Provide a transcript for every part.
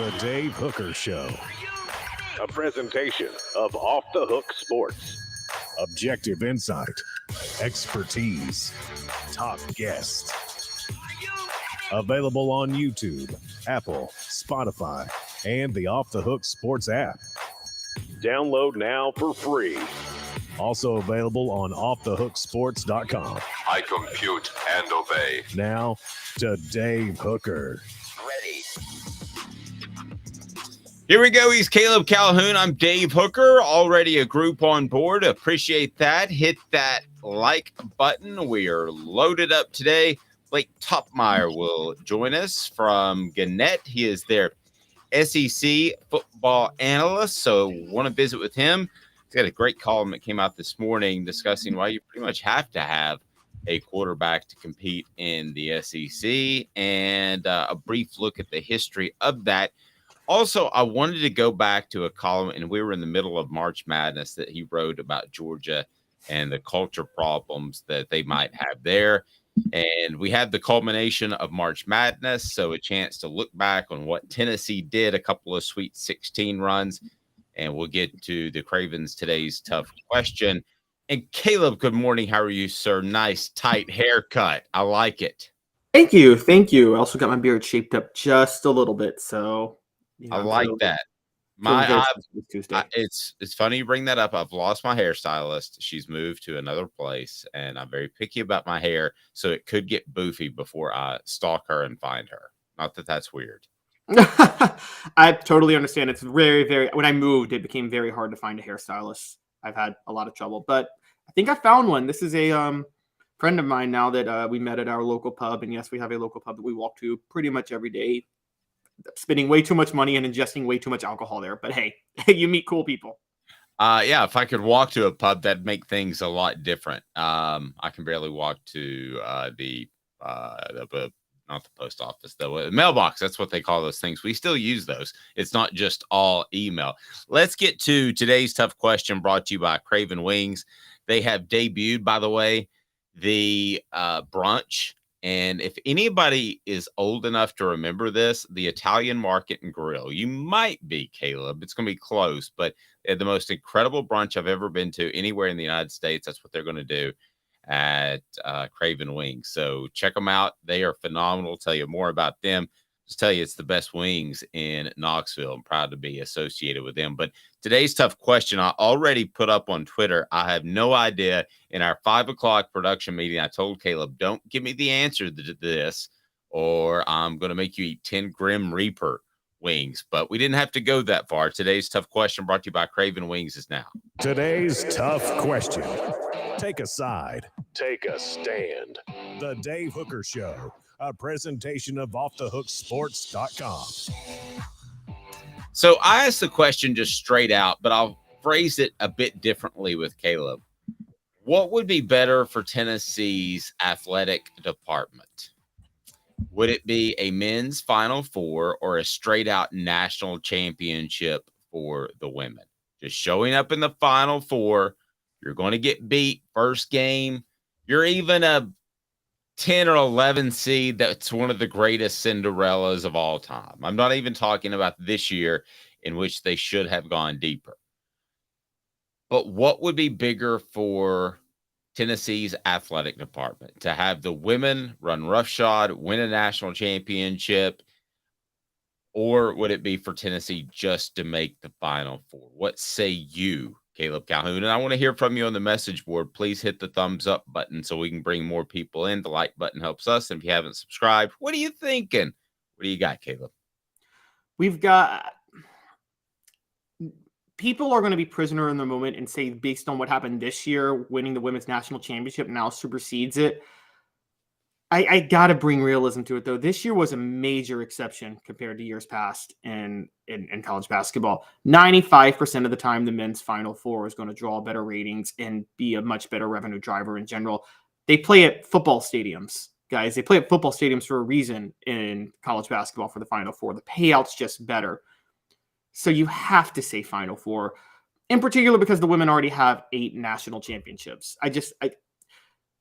The Dave Hooker Show. A presentation of Off the Hook Sports. Objective insight, expertise, top guests. Available on YouTube, Apple, Spotify, and the Off the Hook Sports app. Download now for free. Also available on offthehooksports.com. I compute and obey. Now to Dave Hooker. Ready. Here we go. He's Caleb Calhoun. I'm Dave Hooker. Already a group on board. Appreciate that. Hit that like button. We are loaded up today. Blake Toppmeyer will join us from Gannett. He is their SEC football analyst, so want to visit with him. He's got a great column that came out this morning discussing why you pretty much have to have a quarterback to compete in the SEC, and a brief look at the history of that. Also, I wanted to go back to a column, and we were in the middle of March Madness, that he wrote about Georgia and the culture problems that they might have there. And we had the culmination of March Madness, so a chance to look back on what Tennessee did, a couple of Sweet 16 runs, and we'll get to the Cravens today's tough question. And Caleb, good morning. How are you, sir? Nice, tight haircut. I like it. Thank you. Thank you. I also got my beard shaped up just a little bit, so I like that. It's funny you bring that up. I've lost my hairstylist. She's moved to another place, and I'm very picky about my hair, so it could get boofy before I stalk her and find her. Not that that's weird. I totally understand. It's very, very. When I moved, it became very hard to find a hairstylist. I've had a lot of trouble, but I think I found one. This is a friend of mine now that we met at our local pub, and yes, we have a local pub that we walk to pretty much every day. Spending way too much money and ingesting way too much alcohol there, but hey, you meet cool people. Yeah, if I could walk to a pub, that'd make things a lot different. I can barely walk to not the post office, the mailbox. That's what they call those things. We still use those. It's not just all email. Let's get to today's tough question, brought to you by Craven Wings. They have debuted, by the way, the brunch. And if anybody is old enough to remember this, the Italian Market and Grill, you might be, Caleb. It's going to be close, but they're the most incredible brunch I've ever been to anywhere in the United States. That's what they're going to do at Craven Wings. So check them out. They are phenomenal. I'll tell you more about them. Just tell you it's the best wings in Knoxville. I'm proud to be associated with them. But today's tough question, I already put up on Twitter. I have no idea. In our 5 o'clock production meeting, I told Caleb, don't give me the answer to this, or I'm going to make you eat 10 Grim Reaper wings. But we didn't have to go that far. Today's tough question, brought to you by Craven Wings, is now. Today's tough question. Take a side. Take a stand. The Dave Hooker Show. A presentation of offthehooksports.com. So I asked the question just straight out, but I'll phrase it a bit differently with Caleb. What would be better for Tennessee's athletic department? Would it be a men's Final Four or a straight out national championship for the women? Just showing up in the Final Four, you're going to get beat first game. You're even a 10 or 11 seed. That's one of the greatest Cinderellas of all time. I'm not even talking about this year, in which they should have gone deeper. But what would be bigger for Tennessee's athletic department? To have the women run roughshod, win a national championship, or would it be for Tennessee just to make the Final Four? What say you, Caleb Calhoun? And I want to hear from you on the message board. Please hit the thumbs up button so we can bring more people in. The like button helps us. And if you haven't subscribed, what are you thinking? What do you got, Caleb? We've got people are going to be prisoner in the moment and say, based on what happened this year, winning the women's national championship now supersedes it. I got to bring realism to it, though. This year was a major exception compared to years past in college basketball. 95% of the time, the men's Final Four is going to draw better ratings and be a much better revenue driver in general. They play at football stadiums, guys. They play at football stadiums for a reason in college basketball for the Final Four. The payout's just better. So you have to say Final Four, in particular because the women already have 8 national championships.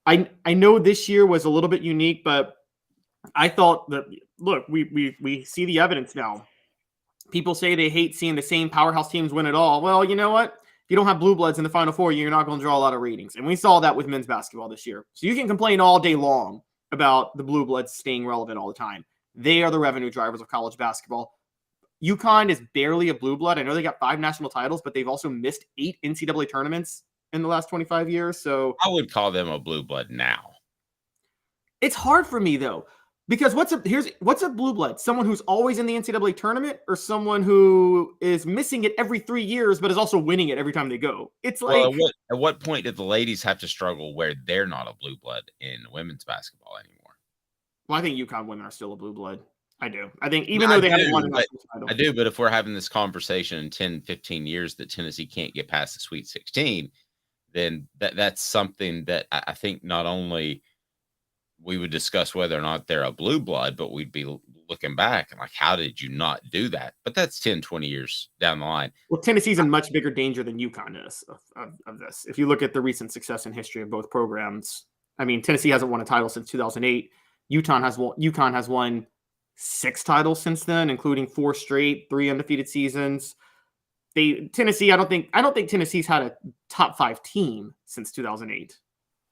I know this year was a little bit unique, but I thought that, look, we see the evidence now. People say they hate seeing the same powerhouse teams win it all. Well, you know what? If you don't have blue bloods in the Final Four, you're not going to draw a lot of ratings. And we saw that with men's basketball this year. So you can complain all day long about the blue bloods staying relevant all the time. They are the revenue drivers of college basketball. UConn is barely a blue blood. I know they got 5 national titles, but they've also missed 8 NCAA tournaments in the last 25 years. So I would call them a blue blood now. it's hard for me though, because what's a blue blood? Someone who's always in the NCAA tournament, or someone who is missing it every 3 years but is also winning it every time they go? It's like, Well, at what point did the ladies have to struggle where they're not a blue blood in women's basketball anymore? well, I think UConn women are still a blue blood. I do. I think even though they haven't won a national title. I do, but if we're having this conversation in 10, 15 years that Tennessee can't get past the Sweet 16, then that's something that I think not only we would discuss whether or not they're a blue blood, but we'd be looking back and like, how did you not do that? But that's 10, 20 years down the line. Well, Tennessee's in much bigger danger than UConn is of this. If you look at the recent success and history of both programs, I mean, Tennessee hasn't won a title since 2008. UConn has won 6 titles since then, including 4 straight, 3 undefeated seasons. Tennessee, I don't think Tennessee's had a top 5 team since 2008.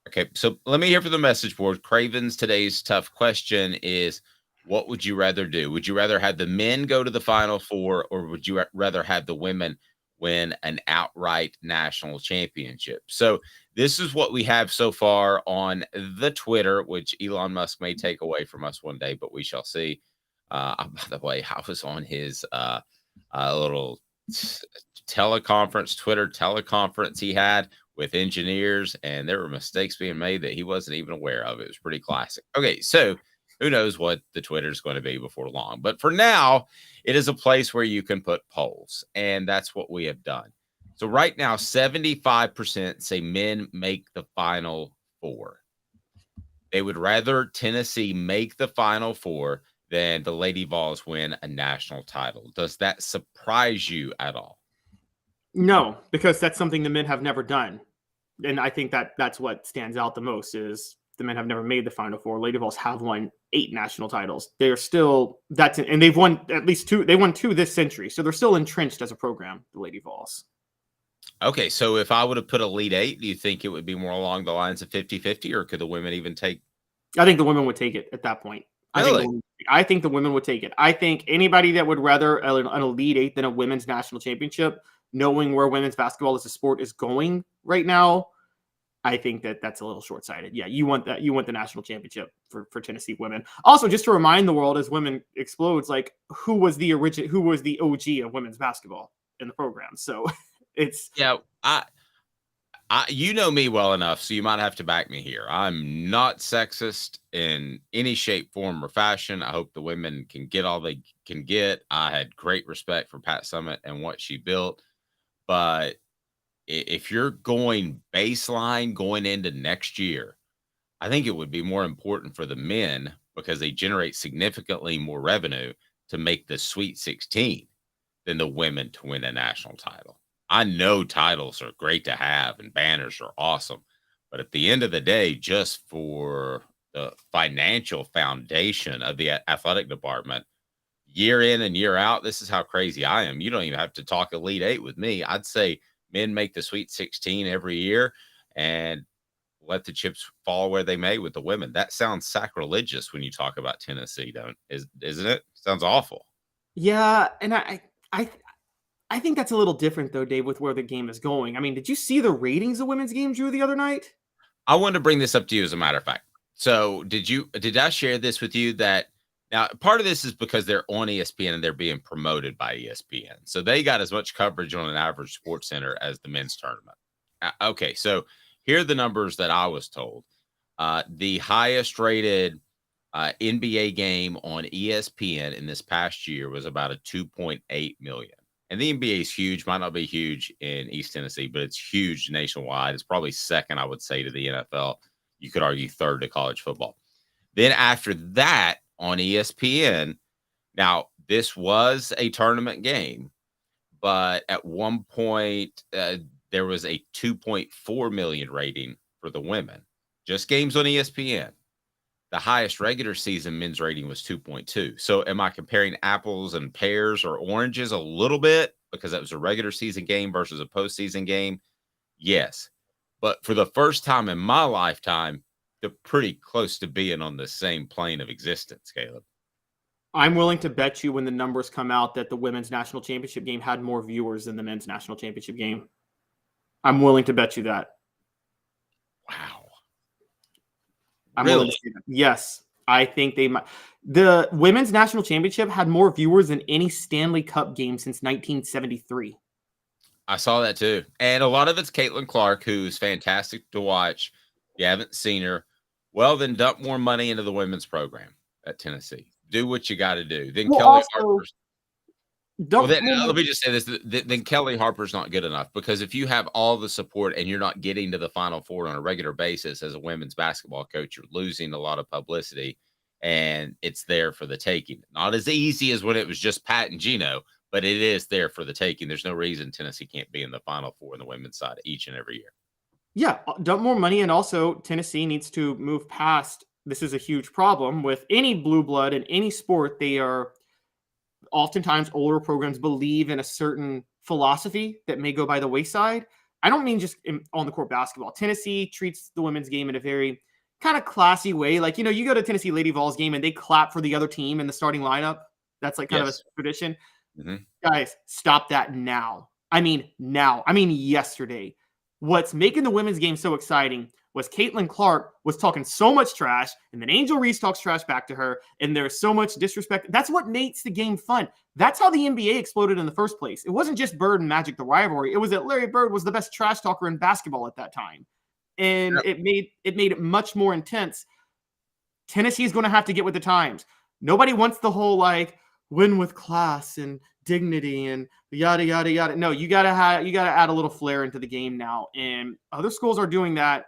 Okay, so let me hear from the message board. Craven's today's tough question is, what would you rather do? Would you rather have the men go to the Final Four, or would you rather have the women win an outright national championship? So this is what we have so far on the Twitter, which Elon Musk may take away from us one day, but we shall see. By the way, I was on his little Twitter teleconference he had with engineers, and there were mistakes being made that he wasn't even aware of. It was pretty classic. Okay, so who knows what the Twitter is going to be before long. But for now, it is a place where you can put polls, and that's what we have done. So right now, 75% say men make the Final Four. They would rather Tennessee make the Final Four than the Lady Vols win a national title. Does that surprise you at all? No, because that's something the men have never done. And I think that's what stands out the most is the men have never made the Final Four. Lady Vols have won 8 national titles. They're still and they've won at least 2. They won 2 this century, so they're still entrenched as a program. The Lady Vols. Okay, so if I would have put Elite 8, do you think it would be more along the lines of 50-50, or could the women even take? I think the women would take it at that point. Really? I think the women would take it. I think anybody that would rather an Elite 8 than a women's national championship, knowing where women's basketball as a sport is going right now, I think that's a little short-sighted. Yeah, you want that. You want the national championship for Tennessee women. Also, just to remind the world as women explodes, like who was the OG of women's basketball in the program. So it's you know me well enough, so you might have to back me here. I'm not sexist in any shape, form, or fashion. I hope the women can get all they can get. I had great respect for Pat Summitt and what she built, but if you're going baseline going into next year, I think it would be more important for the men, because they generate significantly more revenue, to make the Sweet 16 than the women to win a national title. I know titles are great to have and banners are awesome, but at the end of the day, just for the financial foundation of the athletic department, year in and year out, this is how crazy I am. You don't even have to talk Elite 8 with me. I'd say men make the Sweet 16 every year and let the chips fall where they may with the women. That sounds sacrilegious when you talk about Tennessee, isn't it? Sounds awful. Yeah, and I think that's a little different though, Dave, with where the game is going. I mean, did you see the ratings of women's games, Drew, the other night? I wanted to bring this up to you as a matter of fact. So did I share this with you that now part of this is because they're on ESPN and they're being promoted by ESPN. So they got as much coverage on an average sports center as the men's tournament. Okay, so here are the numbers that I was told. The highest rated NBA game on ESPN in this past year was about a 2.8 million. And the NBA is huge, might not be huge in East Tennessee, but it's huge nationwide. It's probably second, I would say, to the NFL. You could argue third to college football. Then after that on ESPN, now this was a tournament game, but at one point there was a 2.4 million rating for the women. Just games on ESPN. the highest regular season men's rating was 2.2. So am I comparing apples and pears or oranges a little bit because that was a regular season game versus a postseason game? Yes. But for the first time in my lifetime, they're pretty close to being on the same plane of existence, Caleb. I'm willing to bet you when the numbers come out that the women's national championship game had more viewers than the men's national championship game. I'm willing to bet you that. Wow. I'm willing to say that. Yes, I think they might. The women's national championship had more viewers than any Stanley Cup game since 1973. I saw that too. And a lot of it's Caitlin Clark, who's fantastic to watch. If you haven't seen her, well, then dump more money into the women's program at Tennessee. Do what you got to do. Then Kelly Harper's. Let me just say this. Then Kelly Harper's not good enough, because if you have all the support and you're not getting to the Final Four on a regular basis as a women's basketball coach, you're losing a lot of publicity, and it's there for the taking. Not as easy as when it was just Pat and Gino, but it is there for the taking. There's no reason Tennessee can't be in the Final Four on the women's side each and every year. Yeah, dump more money, and also Tennessee needs to move past. This is a huge problem with any blue blood in any sport. They are oftentimes older programs believe in a certain philosophy that may go by the wayside. I don't mean just on the court basketball. Tennessee treats the women's game in a very kind of classy way. Like, you go to Tennessee Lady Vols game and they clap for the other team in the starting lineup. That's like kind of a tradition. Mm-hmm. Guys, stop that now. I mean, yesterday. What's making the women's game so exciting was Caitlin Clark was talking so much trash, and then Angel Reese talks trash back to her, and there's so much disrespect. That's what makes the game fun. That's how the NBA exploded in the first place. It wasn't just Bird and Magic, the rivalry. It was that Larry Bird was the best trash talker in basketball at that time. And it made it much more intense. Tennessee is going to have to get with the times. Nobody wants the whole, win with class and dignity and yada, yada, yada. No, you got to add a little flair into the game now. And other schools are doing that.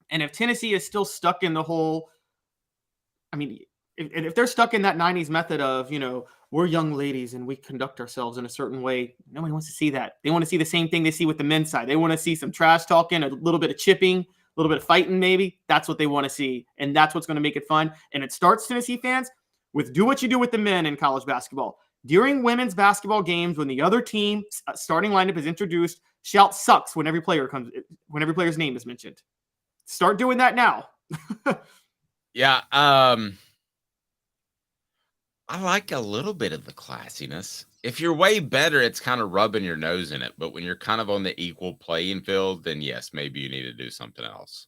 And if Tennessee is still stuck in the whole, if they're stuck in that 90s method of, we're young ladies and we conduct ourselves in a certain way, nobody wants to see that. They want to see the same thing they see with the men's side. They want to see some trash talking, a little bit of chipping, a little bit of fighting maybe. That's what they want to see. And that's what's going to make it fun. And it starts, Tennessee fans, with do what you do with the men in college basketball. During women's basketball games, when the other team starting lineup is introduced, shout sucks when every player's name is mentioned. Start doing that now. Yeah. I like a little bit of the classiness. If you're way better, it's kind of rubbing your nose in it. But when you're kind of on the equal playing field, then yes, maybe you need to do something else.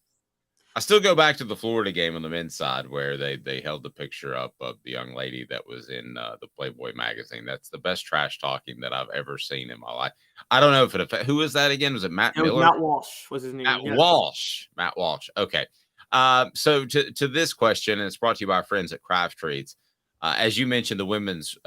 I still go back to the Florida game on the men's side where they held the picture up of the young lady that was in the Playboy magazine. That's the best trash talking that I've ever seen in my life. I don't know if who was that again? Was it Matt Miller? Matt Walsh was his name. Matt Walsh. Okay. So to this question, and it's brought to you by our friends at Craft Treats. As you mentioned, the women's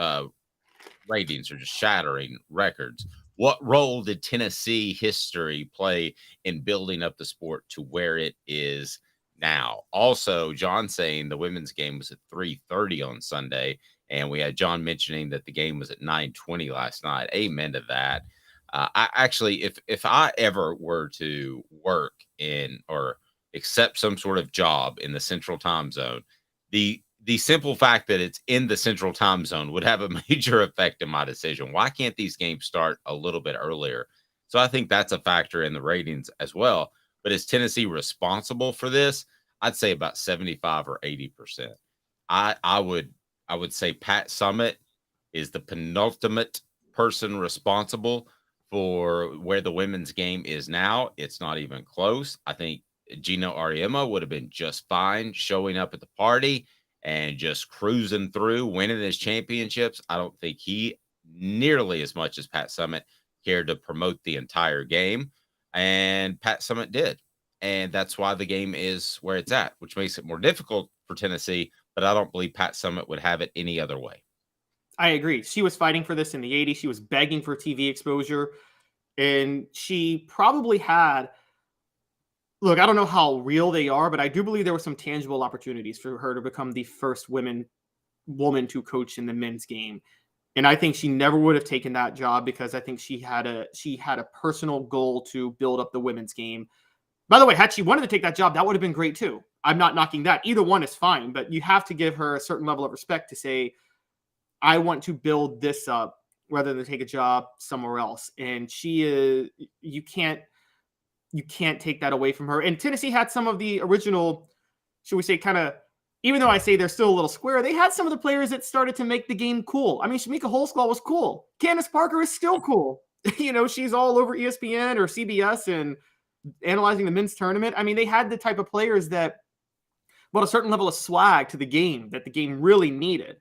ratings are just shattering records. What role did Tennessee history play in building up the sport to where it is now? Also, John saying the women's game was at 3:30 on Sunday, and we had John mentioning that the game was at 9:20 last night. Amen to that. I actually, if I ever were to work in or accept some sort of job in the Central Time Zone, the simple fact that it's in the Central Time Zone would have a major effect in my decision. Why can't these games start a little bit earlier? So I think that's a factor in the ratings as well. But is Tennessee responsible for this? I'd say about 75 or 80%. I would say Pat Summitt is the penultimate person responsible for where the women's game is now. It's not even close. I think Gino Ariema would have been just fine showing up at the party and just cruising through, winning his championships. I don't think he, nearly as much as Pat Summitt, cared to promote the entire game. And Pat Summitt did. And that's why the game is where it's at, which makes it more difficult for Tennessee. But I don't believe Pat Summitt would have it any other way. I agree. She was fighting for this in the 80s. She was begging for TV exposure. And she probably had... Look, I don't know how real they are, but I do believe there were some tangible opportunities for her to become the first woman to coach in the men's game. And I think she never would have taken that job because I think she had a personal goal to build up the women's game. By the way, had she wanted to take that job, that would have been great too. I'm not knocking that. Either one is fine, but you have to give her a certain level of respect to say, I want to build this up rather than take a job somewhere else. And she is, you can't take that away from her. And Tennessee had some of the original, should we say, kind of, even though I say they're still a little square, they had some of the players that started to make the game cool. I mean, Shamika Holsclaw was cool. Candace Parker is still cool. She's all over ESPN or CBS and analyzing the men's tournament. I mean, they had the type of players that brought a certain level of swag to the game that the game really needed.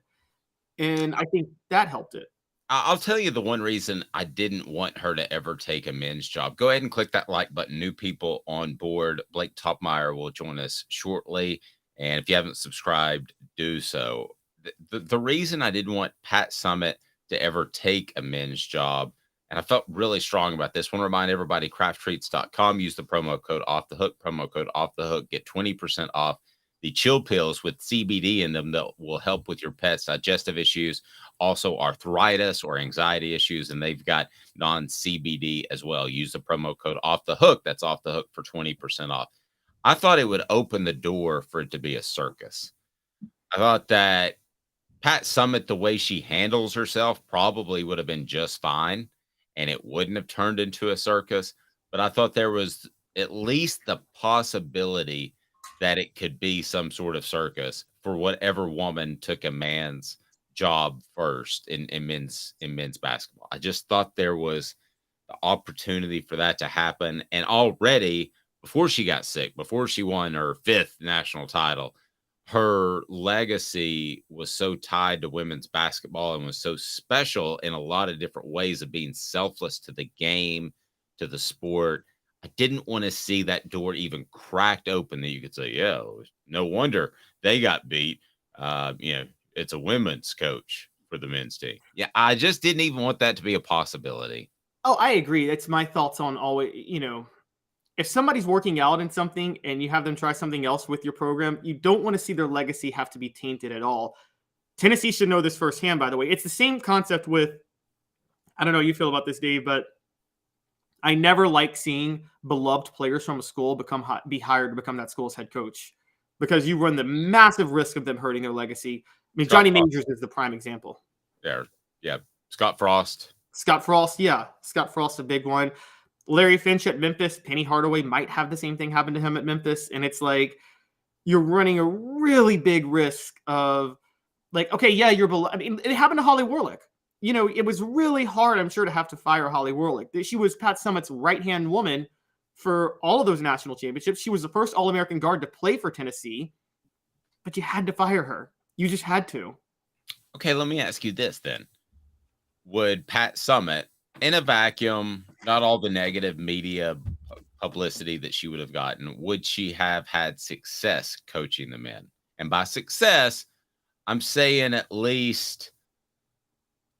And I think that helped it. I'll tell you the one reason I didn't want her to ever take a men's job. Go ahead and click that like button. New people on board. Blake Toppmeyer will join us shortly. And if you haven't subscribed, do so. The reason I didn't want Pat Summitt to ever take a men's job, and I felt really strong about this, I want to remind everybody, crafttreats.com. Use the promo code OFFTHEHOOK, get 20% off the chill pills with CBD in them that will help with your pet's digestive issues, also arthritis or anxiety issues, and they've got non-CBD as well. Use the promo code OFFTHEHOOK. That's Off the Hook for 20% off. I thought it would open the door for it to be a circus. I thought that Pat Summitt, the way she handles herself, probably would have been just fine, and it wouldn't have turned into a circus. But I thought there was at least the possibility that it could be some sort of circus for whatever woman took a man's job first in men's basketball. I just thought there was the opportunity for that to happen. And already before she got sick, before she won her 5th national title, her legacy was so tied to women's basketball and was so special in a lot of different ways of being selfless to the game, to the sport. I didn't want to see that door even cracked open that you could say, yeah, no wonder they got beat. It's a women's coach for the men's team. Yeah, I just didn't even want that to be a possibility. Oh, I agree. That's my thoughts on always, if somebody's working out in something and you have them try something else with your program, you don't want to see their legacy have to be tainted at all. Tennessee should know this firsthand, by the way. It's the same concept with, I don't know how you feel about this, Dave, but I never like seeing beloved players from a school be hired to become that school's head coach because you run the massive risk of them hurting their legacy. I mean, Johnny Majors is the prime example. Yeah. Scott Frost, yeah. Scott Frost, a big one. Larry Finch at Memphis, Penny Hardaway might have the same thing happen to him at Memphis. And it's like, you're running a really big risk of like, okay, yeah, you're below. I mean, it happened to Holly Warlick. It was really hard, I'm sure, to have to fire Holly Warlick. She was Pat Summitt's right-hand woman for all of those national championships. She was the first All-American guard to play for Tennessee, but you had to fire her. You just had to. Okay, let me ask you this then. Would Pat Summitt, in a vacuum, not all the negative media publicity that she would have gotten, would she have had success coaching the men? And by success, I'm saying at least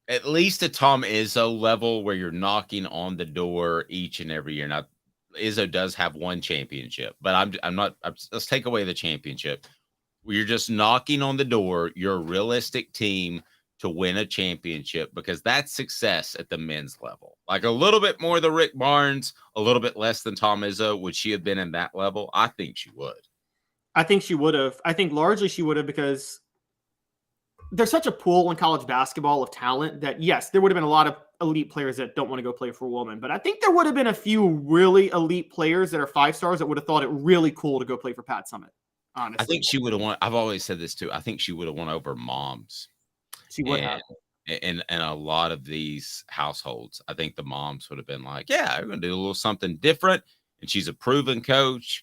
a Tom Izzo level where you're knocking on the door each and every year. Now, Izzo does have one championship, but let's take away the championship. You're just knocking on the door. You're a realistic team to win a championship because that's success at the men's level. Like a little bit more than Rick Barnes, a little bit less than Tom Izzo. Would she have been in that level? I think she would. I think she would have. I think largely she would have because there's such a pool in college basketball of talent that, yes, there would have been a lot of elite players that don't want to go play for a woman. But I think there would have been a few really elite players that are 5-stars that would have thought it really cool to go play for Pat Summitt, honestly. I think she would have won. I've always said this too. I think she would have won over moms. She would have. In a lot of these households, I think the moms would have been like, yeah, we're going to do a little something different. And she's a proven coach.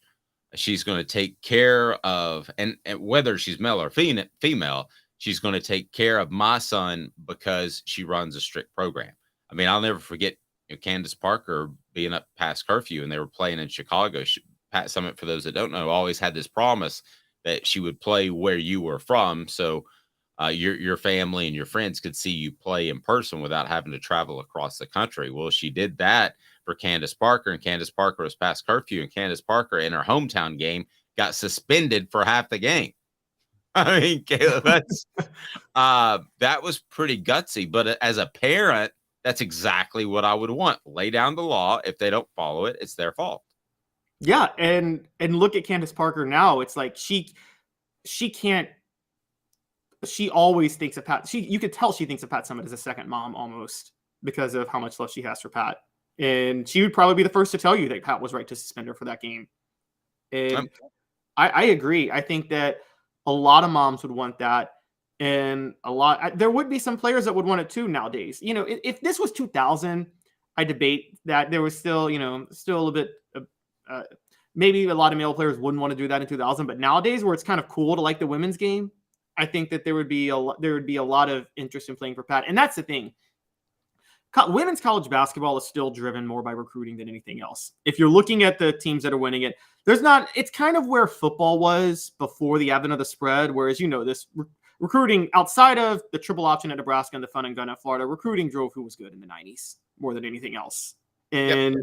She's going to take care of, and whether she's male or female, she's going to take care of my son because she runs a strict program. I mean, I'll never forget Candace Parker being up past curfew and they were playing in Chicago. Pat Summitt, for those that don't know, always had this promise that she would play where you were from. So your family and your friends could see you play in person without having to travel across the country. Well, she did that for Candace Parker, and Candace Parker was past curfew, and Candace Parker in her hometown game got suspended for half the game. I mean, Caleb, that was pretty gutsy. But as a parent, that's exactly what I would want. Lay down the law. If they don't follow it, it's their fault. Yeah, and look at Candace Parker now. It's like she can't. She always thinks of Pat. You could tell she thinks of Pat Summitt as a second mom almost because of how much love she has for Pat. And she would probably be the first to tell you that Pat was right to suspend her for that game. And I agree. I think that a lot of moms would want that. And there would be some players that would want it too nowadays. You know, if this was 2000, I debate that there was still, you know, still a little bit, maybe a lot of male players wouldn't want to do that in 2000. But nowadays, where it's kind of cool to like the women's game, I think that there would be a lot of interest in playing for Pat. And that's the thing. Women's college basketball is still driven more by recruiting than anything else. If you're looking at the teams that are winning it, it's kind of where football was before the advent of the spread. Whereas, you know, this recruiting outside of the triple option at Nebraska and the fun and gun at Florida, recruiting drove who was good in the 90s more than anything else. And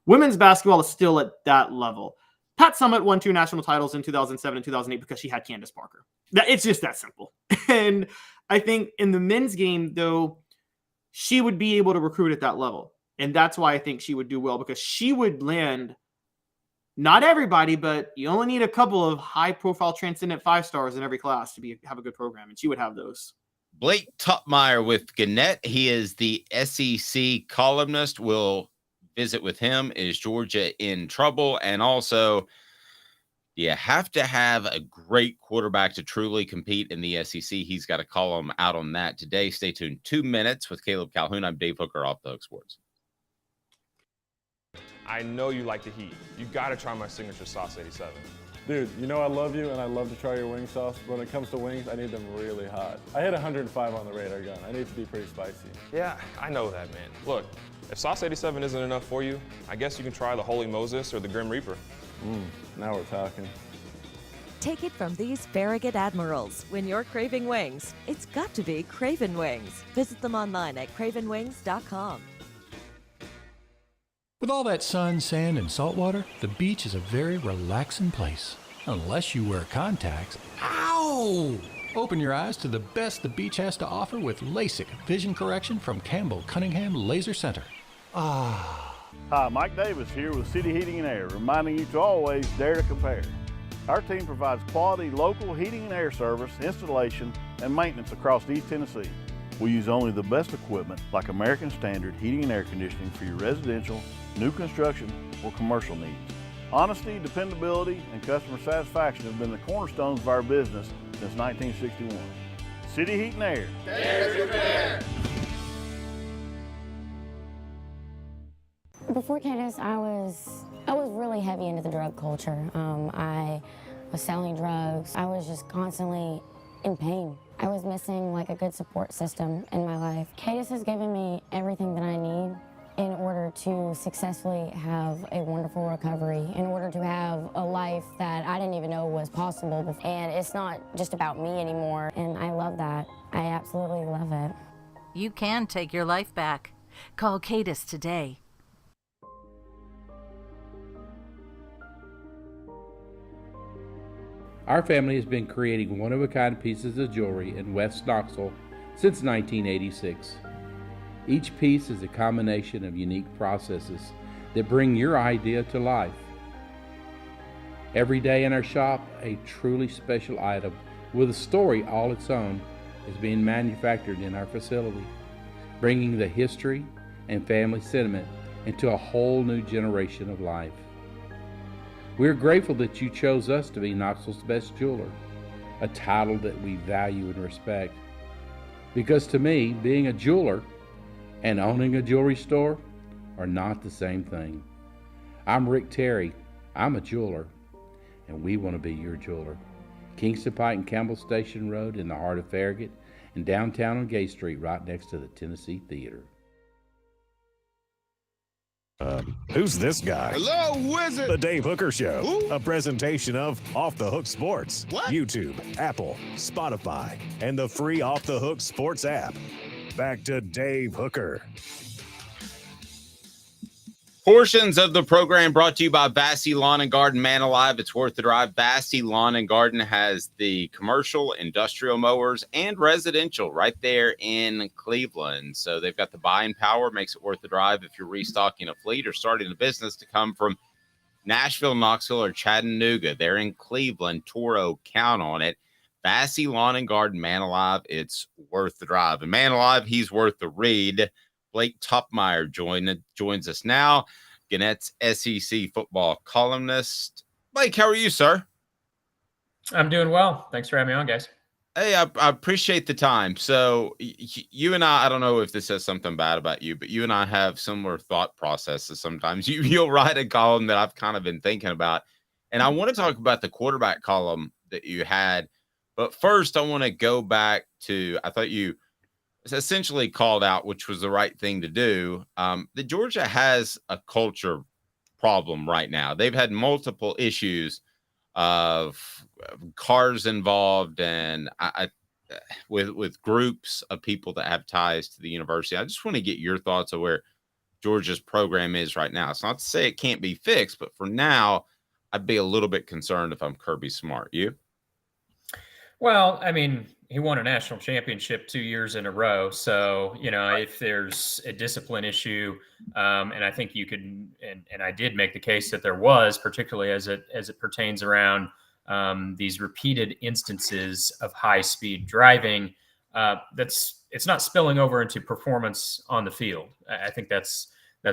women's basketball is still at that level. Pat Summitt won 2 national titles in 2007 and 2008 because she had Candace Parker. It's just that simple. And I think in the men's game, though, she would be able to recruit at that level. And that's why I think she would do well, because she would land not everybody, but you only need a couple of high-profile transcendent 5-stars in every class to have a good program, and she would have those. Blake Toppmeyer with Gannett. He is the SEC columnist. We'll visit with him. Is Georgia in trouble? And also, you have to have a great quarterback to truly compete in the SEC. He's got a column out on that today. Stay tuned. 2 minutes with Caleb Calhoun. I'm Dave Hooker, Off the Hook Sports. I know you like the heat. You got to try my signature sauce 87. Dude, you know I love you, and I love to try your wing sauce. When it comes to wings, I need them really hot. I hit 105 on the radar gun. I need to be pretty spicy. Yeah, I know that, man. Look, if sauce 87 isn't enough for you, I guess you can try the Holy Moses or the Grim Reaper. Now we're talking. Take it from these Farragut admirals. When you're craving wings, it's got to be Craven Wings. Visit them online at cravenwings.com. With all that sun, sand, and salt water, the beach is a very relaxing place. Unless you wear contacts. Ow! Open your eyes to the best the beach has to offer with LASIK vision correction from Campbell Cunningham Laser Center. Hi, Mike Davis here with City Heating and Air, reminding you to always dare to compare. Our team provides quality local heating and air service, installation, and maintenance across East Tennessee. We use only the best equipment like American Standard heating and air conditioning for your residential, new construction, or commercial needs. Honesty, dependability, and customer satisfaction have been the cornerstones of our business since 1961. City Heat and Air. Dare to compare. Before Candace, I was really heavy into the drug culture. I was selling drugs. I was just constantly in pain. I was missing like a good support system in my life. Candace has given me everything that I need in order to successfully have a wonderful recovery, in order to have a life that I didn't even know was possible before. And it's not just about me anymore, and I love that. I absolutely love it. You can take your life back. Call Candace today. Our family has been creating one-of-a-kind pieces of jewelry in West Knoxville since 1986. Each piece is a combination of unique processes that bring your idea to life. Every day in our shop, a truly special item with a story all its own is being manufactured in our facility, bringing the history and family sentiment into a whole new generation of life. We're grateful that you chose us to be Knoxville's best jeweler, a title that we value and respect. Because to me, being a jeweler and owning a jewelry store are not the same thing. I'm Rick Terry. I'm a jeweler, and we want to be your jeweler. Kingston Pike and Campbell Station Road in the heart of Farragut, and downtown on Gay Street right next to the Tennessee Theater. Who's this guy? Hello, wizard. The Dave Hooker Show, Who? a presentation of Off the Hook Sports, What? YouTube, Apple, Spotify, and the free Off the Hook Sports app. Back to Dave Hooker. Portions of the program brought to you by Vassy Lawn and Garden. Man alive, it's worth the drive. Vassy Lawn and Garden has the commercial, industrial mowers, and residential right there in Cleveland. So they've got the buying power, makes it worth the drive if you're restocking a fleet or starting a business to come from Nashville, Knoxville, or Chattanooga. They're in Cleveland. Toro, count on it. Vassy, Lawn and Garden, Man Alive, it's worth the drive. And Man Alive, he's worth the read. Blake Toppmeyer joins us now. Gannett's SEC football columnist. Blake, how are you, sir? I'm doing well. Thanks for having me on, guys. Hey, I appreciate the time. So you and I don't know if this says something bad about you, but you and I have similar thought processes sometimes. You'll write a column that I've kind of been thinking about. And I want to talk about the quarterback column that you had. But first, I want to go back to, I thought you essentially called out, which was the right thing to do, that Georgia has a culture problem right now. They've had multiple issues of cars involved and with groups of people that have ties to the university. I just want to get your thoughts on where Georgia's program is right now. It's not to say it can't be fixed, but for now, I'd be a little bit concerned if I'm Kirby Smart. You? Well, I mean, he won a national championship 2 years in a row. So, if there's a discipline issue, and I think you could, and I did make the case that there was, particularly as it pertains around these repeated instances of high speed driving, it's not spilling over into performance on the field. I think that's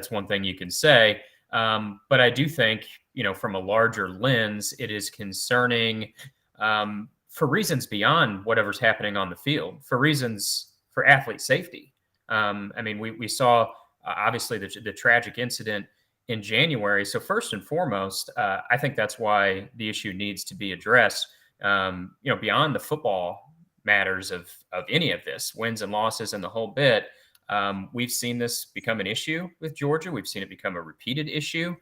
one thing you can say. But I do think, from a larger lens, it is concerning, for reasons beyond whatever's happening on the field, for athlete safety. I mean, we saw obviously the tragic incident in January. So first and foremost, I think that's why the issue needs to be addressed. Beyond the football matters of any of this, wins and losses and the whole bit. We've seen this become an issue with Georgia. We've seen it become a repeated issue.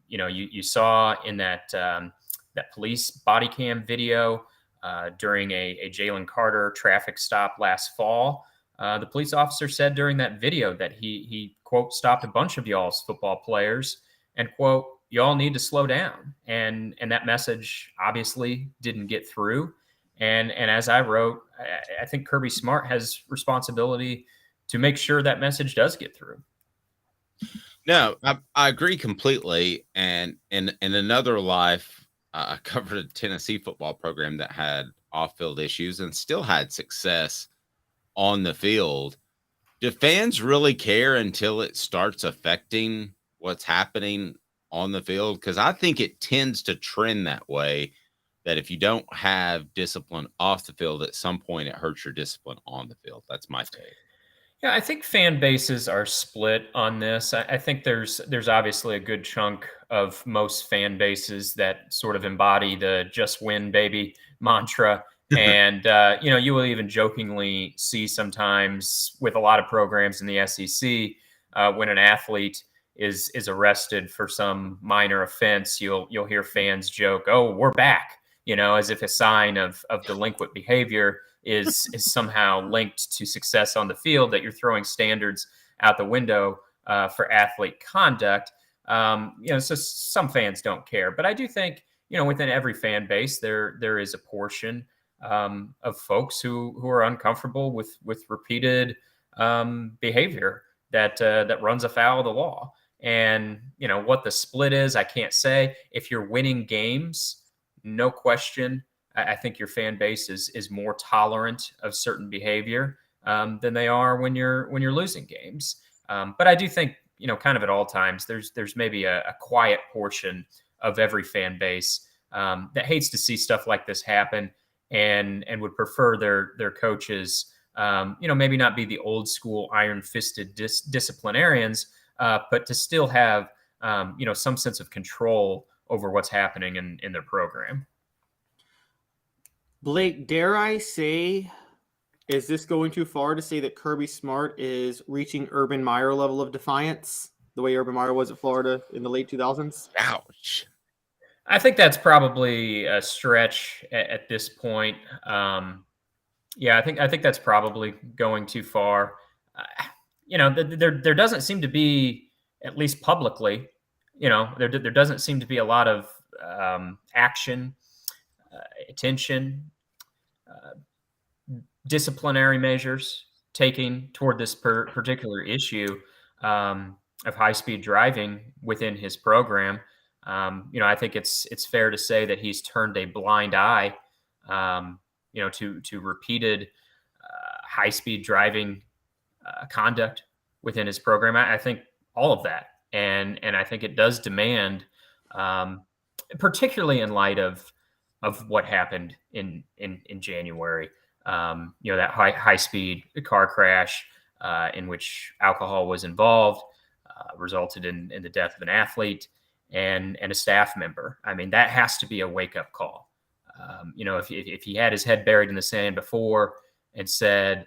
You saw in that police body cam video during a Jalen Carter traffic stop last fall. The police officer said during that video that he quote, stopped a bunch of y'all's football players and quote, y'all need to slow down. And that message obviously didn't get through. And as I wrote, I think Kirby Smart has responsibility to make sure that message does get through. No, I agree completely. And in another life, I covered a Tennessee football program that had off-field issues and still had success on the field. Do fans really care until it starts affecting what's happening on the field? Because I think it tends to trend that way, that if you don't have discipline off the field, at some point it hurts your discipline on the field. That's my take. Yeah, I think fan bases are split on this. I think there's obviously a good chunk of most fan bases that sort of embody the "just win, baby" mantra. And, you will even jokingly see sometimes with a lot of programs in the SEC, when an athlete is arrested for some minor offense, you'll hear fans joke, "Oh, we're back," as if a sign of delinquent behavior is somehow linked to success on the field, that you're throwing standards out the window for athlete conduct. So some fans don't care, but I do think, within every fan base, there is a portion of folks who are uncomfortable with repeated behavior that runs afoul of the law. And what the split is, I can't say. If you're winning games, no question, I think your fan base is more tolerant of certain behavior than they are when you're losing games. But I do think, kind of at all times, there's maybe a quiet portion of every fan base that hates to see stuff like this happen and would prefer their coaches, maybe not be the old school iron-fisted disciplinarians, but to still have, some sense of control over what's happening in their program. Blake, dare I say, is this going too far to say that Kirby Smart is reaching Urban Meyer level of defiance, the way Urban Meyer was at Florida in the late 2000s? Ouch. I think that's probably a stretch at this point. I think that's probably going too far. There doesn't seem to be, at least publicly, there doesn't seem to be a lot of action, attention, disciplinary measures taken toward this particular issue of high-speed driving within his program. I think it's fair to say that he's turned a blind eye, to repeated high-speed driving conduct within his program. I think all of that, and I think it does demand, particularly in light of what happened in January. That high-speed car crash in which alcohol was involved resulted in the death of an athlete and a staff member. I mean, that has to be a wake-up call. If he had his head buried in the sand before and said,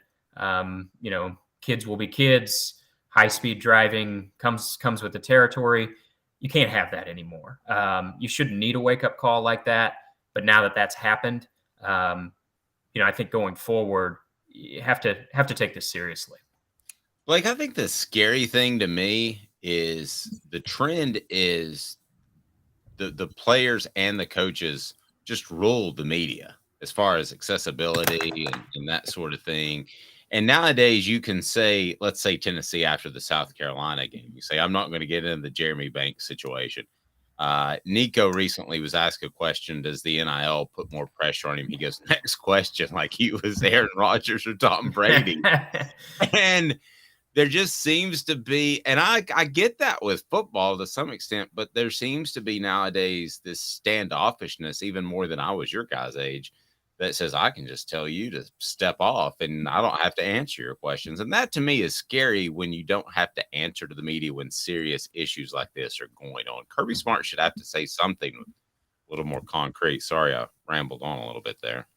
kids will be kids, high-speed driving comes with the territory, you can't have that anymore. You shouldn't need a wake-up call like that. But now that that's happened, I think going forward, you have to take this seriously. Like, I think the scary thing to me is the trend is the players and the coaches just rule the media as far as accessibility and that sort of thing. And nowadays you can say, let's say Tennessee after the South Carolina game, you say, I'm not going to get into the Jeremy Banks situation. Nico recently was asked a question, does the NIL put more pressure on him? He goes, next question, like he was Aaron Rodgers or Tom Brady. And there just seems to be, and I get that with football to some extent, but there seems to be nowadays this standoffishness, even more than I was your guys' age, that says I can just tell you to step off and I don't have to answer your questions. And that to me is scary when you don't have to answer to the media when serious issues like this are going on. Kirby Smart should have to say something a little more concrete. Sorry, I rambled on a little bit there.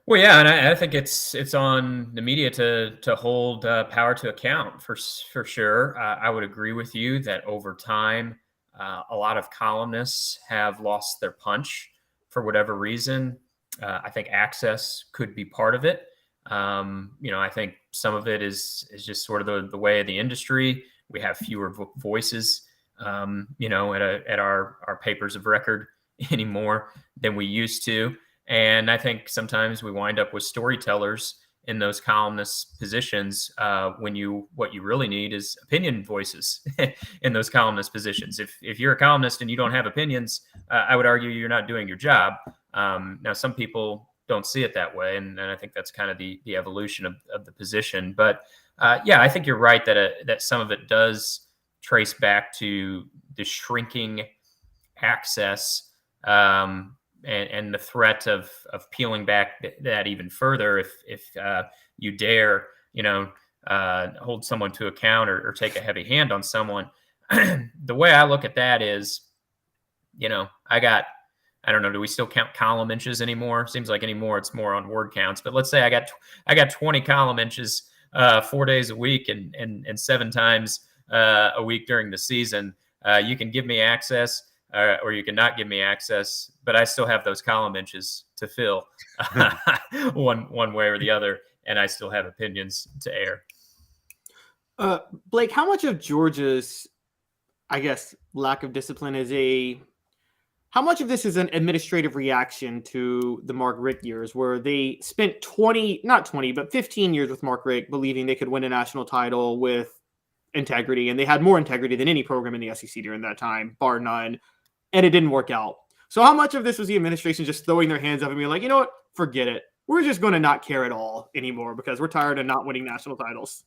Well, yeah, and I think it's on the media to hold power to account for sure. I would agree with you that over time, a lot of columnists have lost their punch for whatever reason. I think access could be part of it. I think some of it is just sort of the way of the industry. We have fewer voices, at our papers of record anymore than we used to. And I think sometimes we wind up with storytellers in those columnist positions when what you really need is opinion voices in those columnist positions. If you're a columnist and you don't have opinions, I would argue you're not doing your job. Now, some people don't see it that way, and I think that's kind of the evolution of the position. But I think you're right that some of it does trace back to the shrinking access and the threat of peeling back that even further if you dare hold someone to account or take a heavy hand on someone. The way I look at that is, I don't know, do we still count column inches anymore? Seems like anymore it's more on word counts. But let's say I got 20 column inches 4 days a week and 7 times a week during the season. You can give me access or you can not give me access, but I still have those column inches to fill one way or the other, and I still have opinions to air. Blake, how much of Georgia's, I guess, lack of discipline how much of this is an administrative reaction to the Mark Richt years, where they spent 15 years with Mark Richt, believing they could win a national title with integrity, and they had more integrity than any program in the SEC during that time, bar none, and it didn't work out. So how much of this was the administration just throwing their hands up and being like, you know what, forget it. We're just going to not care at all anymore because we're tired of not winning national titles?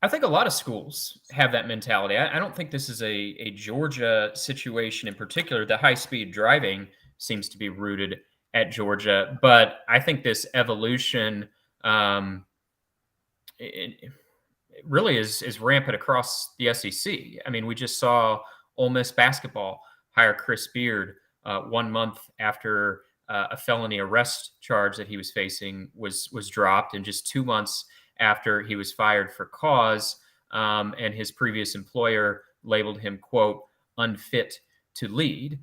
I think a lot of schools have that mentality. I don't think this is a Georgia situation in particular. The high-speed driving seems to be rooted at Georgia, but I think this evolution it really is rampant across the SEC. I mean, we just saw Ole Miss basketball hire Chris Beard 1 month after a felony arrest charge that he was facing was dropped, and just 2 months after he was fired for cause, and his previous employer labeled him, quote, unfit to lead.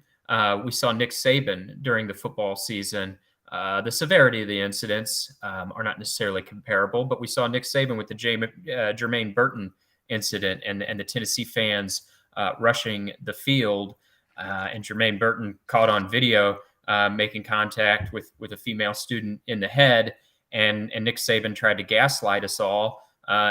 We saw Nick Saban during the football season. The severity of the incidents are not necessarily comparable, but we saw Nick Saban with the Jermaine Burton incident and the Tennessee fans rushing the field, and Jermaine Burton caught on video making contact with a female student in the head. And Nick Saban tried to gaslight us all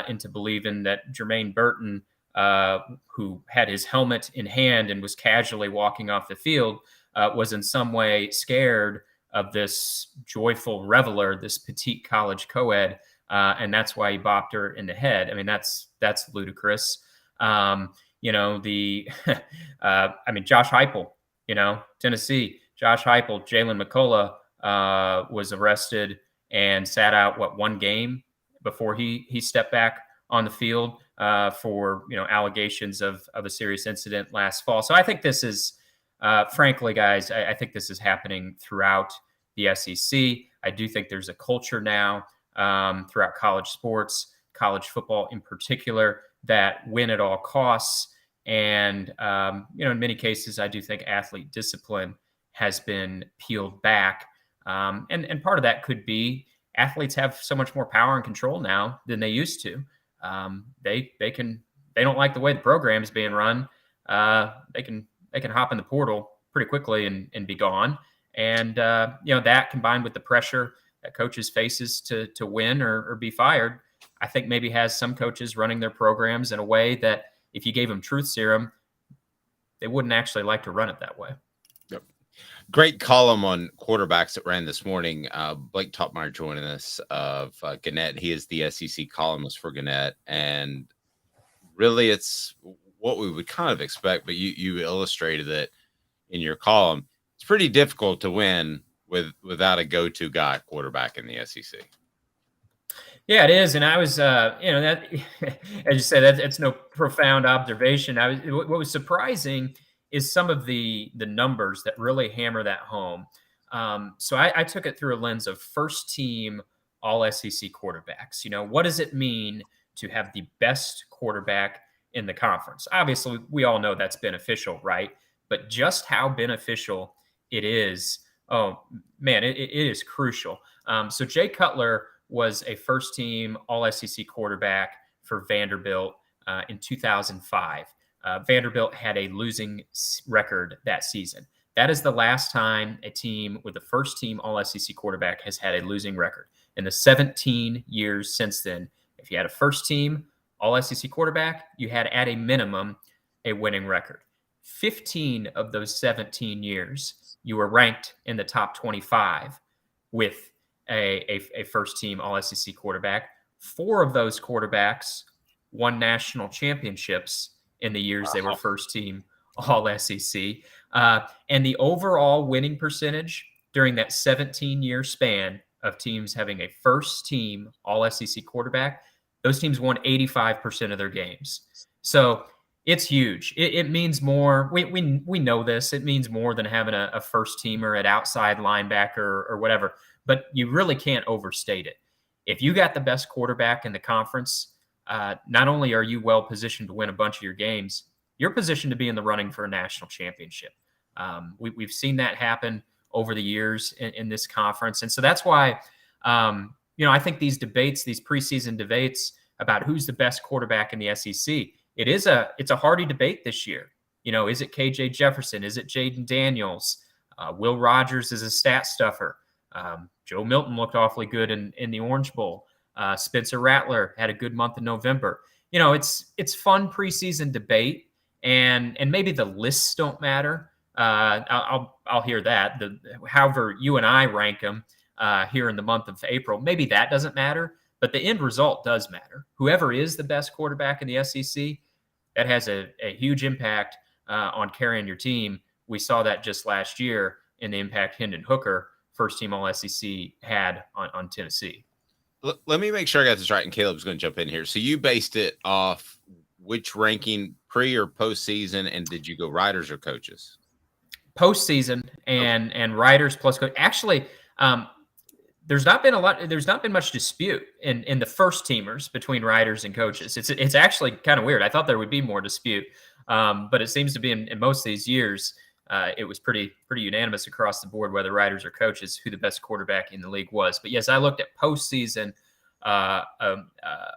into believing that Jermaine Burton who had his helmet in hand and was casually walking off the field, was in some way scared of this joyful reveler, this petite college co-ed, and that's why he bopped her in the head. I mean, that's ludicrous. You know, I mean, Josh Heupel, you know, Tennessee, Josh Heupel, Jalen McCullough was arrested and sat out, one game before he stepped back on the field for, you know, allegations of a serious incident last fall. So I think this is, frankly, guys, I think this is happening throughout the SEC. I do think there's a culture now throughout college sports, college football in particular, that win at all costs. And, you know, in many cases, I do think athlete discipline has been peeled back. And part of that could be athletes have so much more power and control now than they used to. They don't like the way the program is being run. They can hop in the portal pretty quickly and be gone. And, you know, that combined with the pressure that coaches faces to win or be fired, I think maybe has some coaches running their programs in a way that if you gave them truth serum, they wouldn't actually like to run it that way. Yep. Great column on quarterbacks that ran this morning. Blake Toppmeyer joining us of Gannett. He is the SEC columnist for Gannett. And really it's what we would kind of expect, but you illustrated it in your column. It's pretty difficult to win without a go-to guy quarterback in the SEC. Yeah, it is. And I was, you know, that, as you said, it's no profound observation. What was surprising is some of the numbers that really hammer that home. So I took it through a lens of first team all SEC quarterbacks. You know, what does it mean to have the best quarterback in the conference? Obviously, we all know that's beneficial, right? But just how beneficial it is, oh man, it is crucial. So Jay Cutler was a first team all SEC quarterback for Vanderbilt in 2005. Vanderbilt had a losing record that season. That is the last time a team with a first team all SEC quarterback has had a losing record. In the 17 years since then, if you had a first team all SEC quarterback, you had at a minimum a winning record. 15 of those 17 years, you were ranked in the top 25 with a first team all SEC quarterback. 4 of those quarterbacks won national championships in the years they were first team all SEC. And the overall winning percentage during that 17-year span of teams having a first team all SEC quarterback, those teams won 85% of their games. So it's huge. It means more. We know this. It means more than having a first teamer at outside linebacker or whatever, but you really can't overstate it. If you got the best quarterback in the conference, not only are you well positioned to win a bunch of your games, you're positioned to be in the running for a national championship. We've seen that happen over the years in this conference. And so that's why, you know, I think these debates, these preseason debates about who's the best quarterback in the SEC, it's a hardy debate this year. You know, is it KJ Jefferson? Is it Jaden Daniels? Will Rogers is a stat stuffer. Joe Milton looked awfully good in the Orange Bowl. Spencer Rattler had a good month in November. You know, it's fun preseason debate, and maybe the lists don't matter. I'll hear that. However you and I rank them here in the month of April, maybe that doesn't matter, but the end result does matter. Whoever is the best quarterback in the SEC, that has a huge impact on carrying your team. We saw that just last year in the impact Hendon Hooker, first team all SEC, had on Tennessee. Let me make sure I got this right, and Caleb's going to jump in here. So you based it off which ranking, pre or postseason, and did you go writers or coaches? Postseason and writers plus coach. Actually, there's not been much dispute in the first teamers between writers and coaches. It's actually kind of weird. I thought there would be more dispute, but it seems to be in most of these years. It was pretty unanimous across the board, whether writers or coaches, who the best quarterback in the league was. But yes, I looked at postseason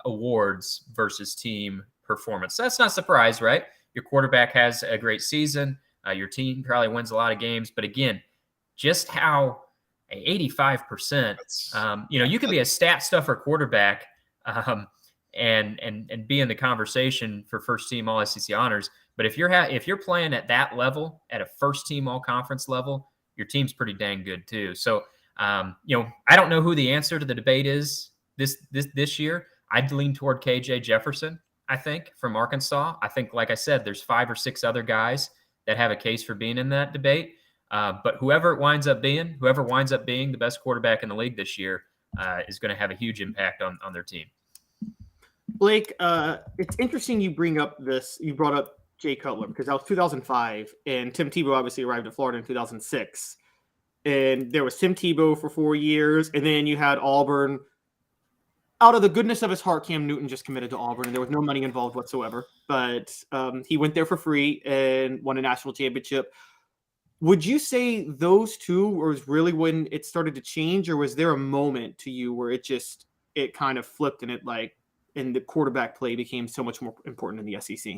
awards versus team performance. That's not a surprise, right? Your quarterback has a great season. Your team probably wins a lot of games. But again, just how 85%, you know, you could be a stat stuffer quarterback and be in the conversation for first team All SEC honors. But if you're playing at that level, at a first team All Conference level, your team's pretty dang good too. So I don't know who the answer to the debate is this year. I'd lean toward KJ Jefferson, I think, from Arkansas. I think, like I said, there's 5 or 6 other guys that have a case for being in that debate. But whoever winds up being the best quarterback in the league this year is going to have a huge impact on their team. Blake, it's interesting you brought up Jay Cutler, because that was 2005, and Tim Tebow obviously arrived in Florida in 2006. And there was Tim Tebow for 4 years, and then you had Auburn. Out of the goodness of his heart, Cam Newton just committed to Auburn, and there was no money involved whatsoever. But he went there for free and won a national championship. Would you say those two was really when it started to change, or was there a moment to you where it kind of flipped and the quarterback play became so much more important in the SEC?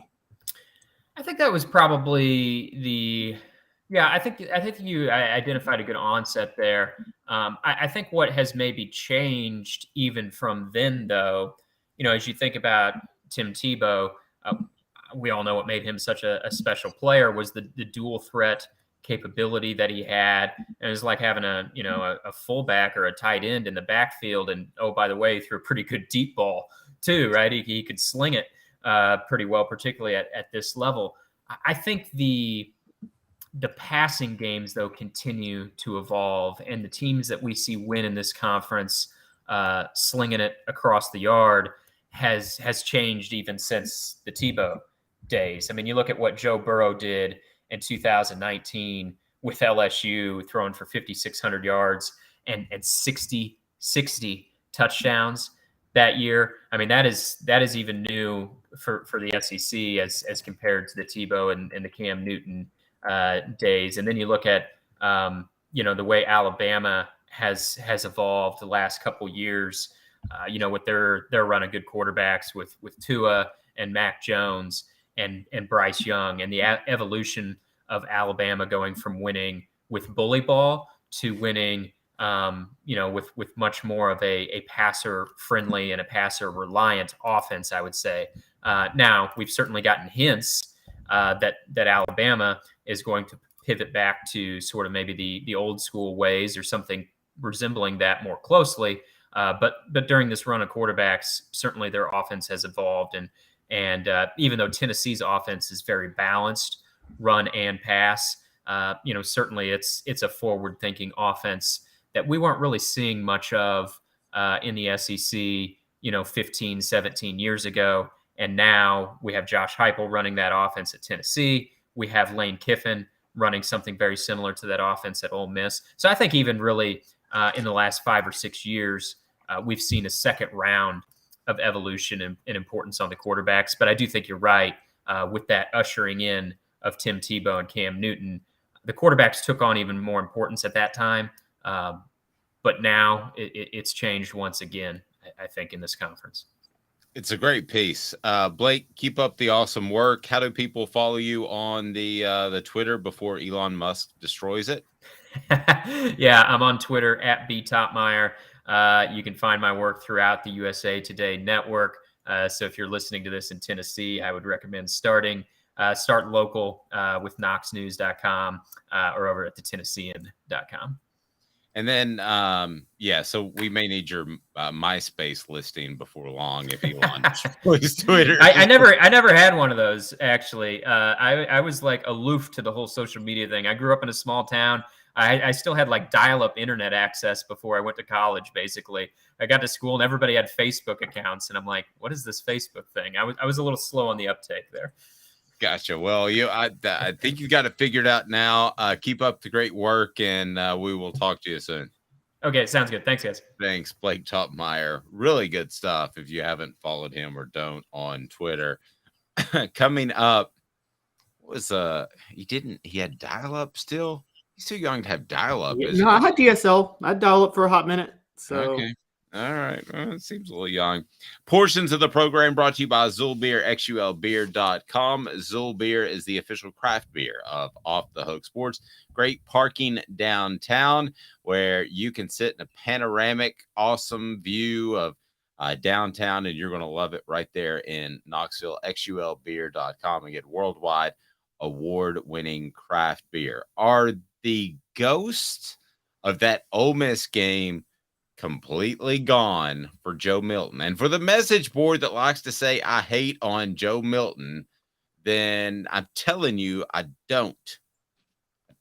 I think that was probably I think you identified a good onset there. I think what has maybe changed even from then, though, as you think about Tim Tebow, we all know what made him such a special player was the dual threat capability that he had. And it was like having a fullback or a tight end in the backfield. And, oh, by the way, threw a pretty good deep ball too, right? He could sling it pretty well, particularly at this level. I think the passing games, though, continue to evolve, and the teams that we see win in this conference, slinging it across the yard, has changed even since the Tebow days. I mean, you look at what Joe Burrow did in 2019 with LSU, throwing for 5,600 yards and 60 touchdowns that year. I mean, that is even new for the SEC as compared to the Tebow and the Cam Newton days. And then you look at the way Alabama has evolved the last couple years, with their run of good quarterbacks with Tua and Mac Jones and Bryce Young, and the evolution of Alabama going from winning with bully ball to winning with much more of a passer friendly and a passer reliant offense, I would say. Now we've certainly gotten hints that Alabama is going to pivot back to sort of maybe the old school ways or something resembling that more closely. But during this run of quarterbacks, certainly their offense has evolved. And even though Tennessee's offense is very balanced, run and pass, certainly it's a forward thinking offense that we weren't really seeing much of in the SEC, 15, 17 years ago. And now we have Josh Heupel running that offense at Tennessee. We have Lane Kiffin running something very similar to that offense at Ole Miss. So I think even really in the last 5 or 6 years, we've seen a second round of evolution and importance on the quarterbacks. But I do think you're right with that ushering in of Tim Tebow and Cam Newton. The quarterbacks took on even more importance at that time. But now it's changed once again, I think, in this conference. It's a great piece. Blake, keep up the awesome work. How do people follow you on the Twitter before Elon Musk destroys it? Yeah, I'm on Twitter at @btoppmeyer. You can find my work throughout the USA Today network. So if you're listening to this in Tennessee, I would recommend start local with knoxnews.com or over at thetennessean.com. And then, so we may need your MySpace listing before long if Elon destroys Twitter. I never had one of those, actually. I was like aloof to the whole social media thing. I grew up in a small town. I still had like dial-up internet access before I went to college, basically. I got to school and everybody had Facebook accounts. And I'm like, what is this Facebook thing? I was a little slow on the uptake there. Gotcha. Well, I think you got it figured out now. Keep up the great work, and we will talk to you soon. Okay, sounds good. Thanks, guys. Thanks, Blake Toppmeyer. Really good stuff. If you haven't followed him or don't on Twitter, coming up was he had dial-up still. He's too young to have dial-up. No, I had DSL. I'd dial up for a hot minute. So. Okay. All right. Well, it seems a little young. Portions of the program brought to you by Zulbeer, xulbeer.com. Zulbeer is the official craft beer of Off the Hook Sports. Great parking downtown where you can sit in a panoramic, awesome view of downtown, and you're going to love it right there in Knoxville, xulbeer.com, and get worldwide award-winning craft beer. Are the ghosts of that Ole Miss game completely gone for Joe Milton? And for the message board that likes to say I hate on Joe Milton, then I'm telling you, I don't.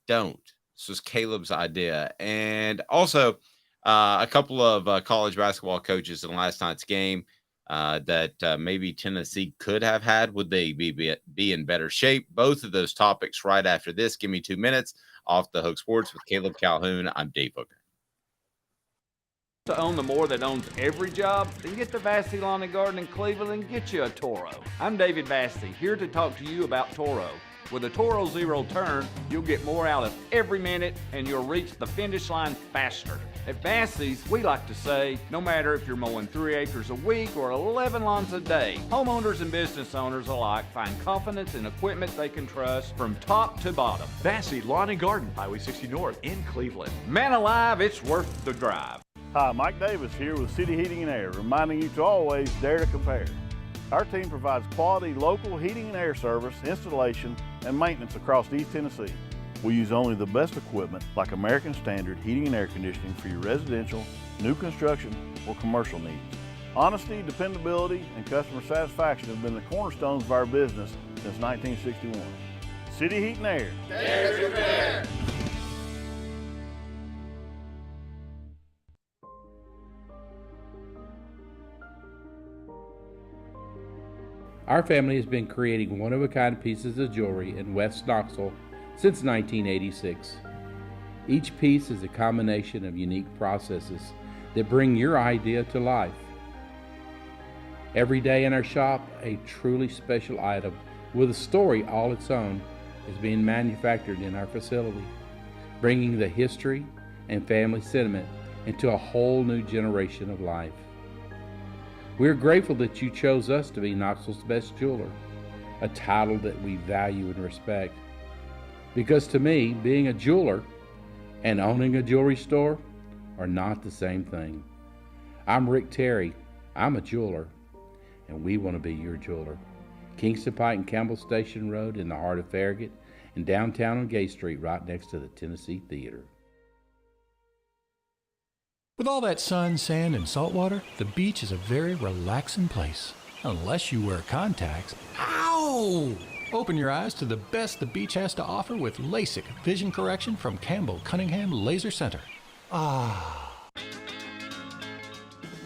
This was Caleb's idea. And also, a couple of college basketball coaches in last night's game that maybe Tennessee could have had. Would they be in better shape? Both of those topics right after this. Give me 2 minutes. Off the Hook Sports with Caleb Calhoun. I'm Dave Hooker. To own the more that owns every job, then get to Vassy Lawn and Garden in Cleveland and get you a Toro. I'm David Vassy, here to talk to you about Toro. With a Toro Zero Turn, you'll get more out of every minute and you'll reach the finish line faster. At Vassy's, we like to say, no matter if you're mowing 3 acres a week or 11 lawns a day, homeowners and business owners alike find confidence in equipment they can trust from top to bottom. Vassy Lawn and Garden, Highway 60 North in Cleveland. Man alive, it's worth the drive. Hi, Mike Davis here with City Heating and Air, reminding you to always dare to compare. Our team provides quality local heating and air service, installation, and maintenance across East Tennessee. We use only the best equipment like American Standard heating and air conditioning for your residential, new construction, or commercial needs. Honesty, dependability, and customer satisfaction have been the cornerstones of our business since 1961. City Heat and Air. Dare to compare. Our family has been creating one-of-a-kind pieces of jewelry in West Knoxville since 1986. Each piece is a combination of unique processes that bring your idea to life. Every day in our shop, a truly special item with a story all its own is being manufactured in our facility, bringing the history and family sentiment into a whole new generation of life. We're grateful that you chose us to be Knoxville's best jeweler, a title that we value and respect. Because to me, being a jeweler and owning a jewelry store are not the same thing. I'm Rick Terry, I'm a jeweler, and we want to be your jeweler. Kingston Pike and Campbell Station Road in the heart of Farragut, and downtown on Gay Street right next to the Tennessee Theater. With all that sun, sand, and salt water, the beach is a very relaxing place. Unless you wear contacts. Ow! Open your eyes to the best the beach has to offer with LASIK vision correction from Campbell Cunningham Laser Center.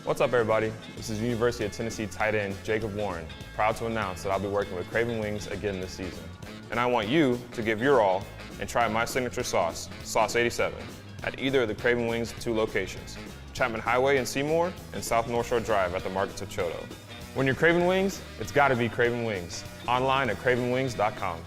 What's up, everybody? This is University of Tennessee tight end Jacob Warren, proud to announce that I'll be working with Craven Wings again this season. And I want you to give your all and try my signature sauce, Sauce 87, at either of the Craven Wings 2 locations, Chapman Highway in Seymour and South North Shore Drive at the Markets of Choto. When you're craving wings, it's gotta be Craven Wings. Online at cravenwings.com.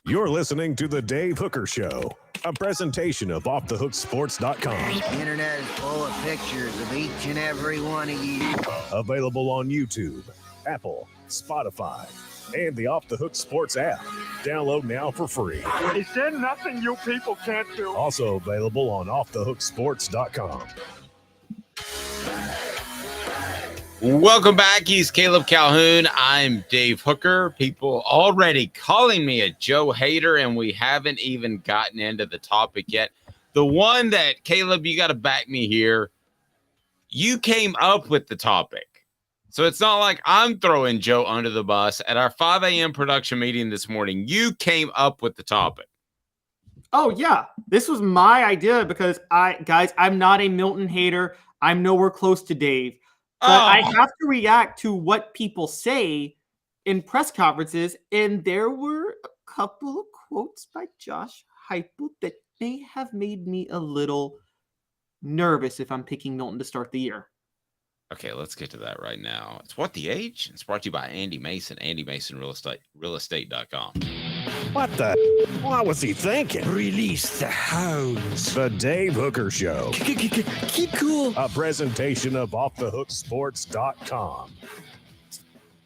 You're listening to The Dave Hooker Show, a presentation of offthehooksports.com. The internet is full of pictures of each and every one of you. Available on YouTube, Apple, Spotify, and the Off the Hook Sports app. Download now for free. Is there nothing you people can't do? Also available on offthehooksports.com. Welcome back. He's Caleb Calhoun. I'm Dave Hooker. People already calling me a Joe hater, and we haven't even gotten into the topic yet. The one that, Caleb, you got to back me here. You came up with the topic. So it's not like I'm throwing Joe under the bus. At our 5 a.m. production meeting this morning, you came up with the topic. Oh, yeah. This was my idea because I'm not a Milton hater. I'm nowhere close to Dave. But I have to react to what people say in press conferences. And there were a couple of quotes by Josh Heupel that may have made me a little nervous if I'm picking Milton to start the year. Okay, let's get to that right now. It's What the Age? It's brought to you by Andy Mason, realestate.com. What the? What was he thinking? Release the hounds. The Dave Hooker Show. Keep cool. A presentation of offthehooksports.com.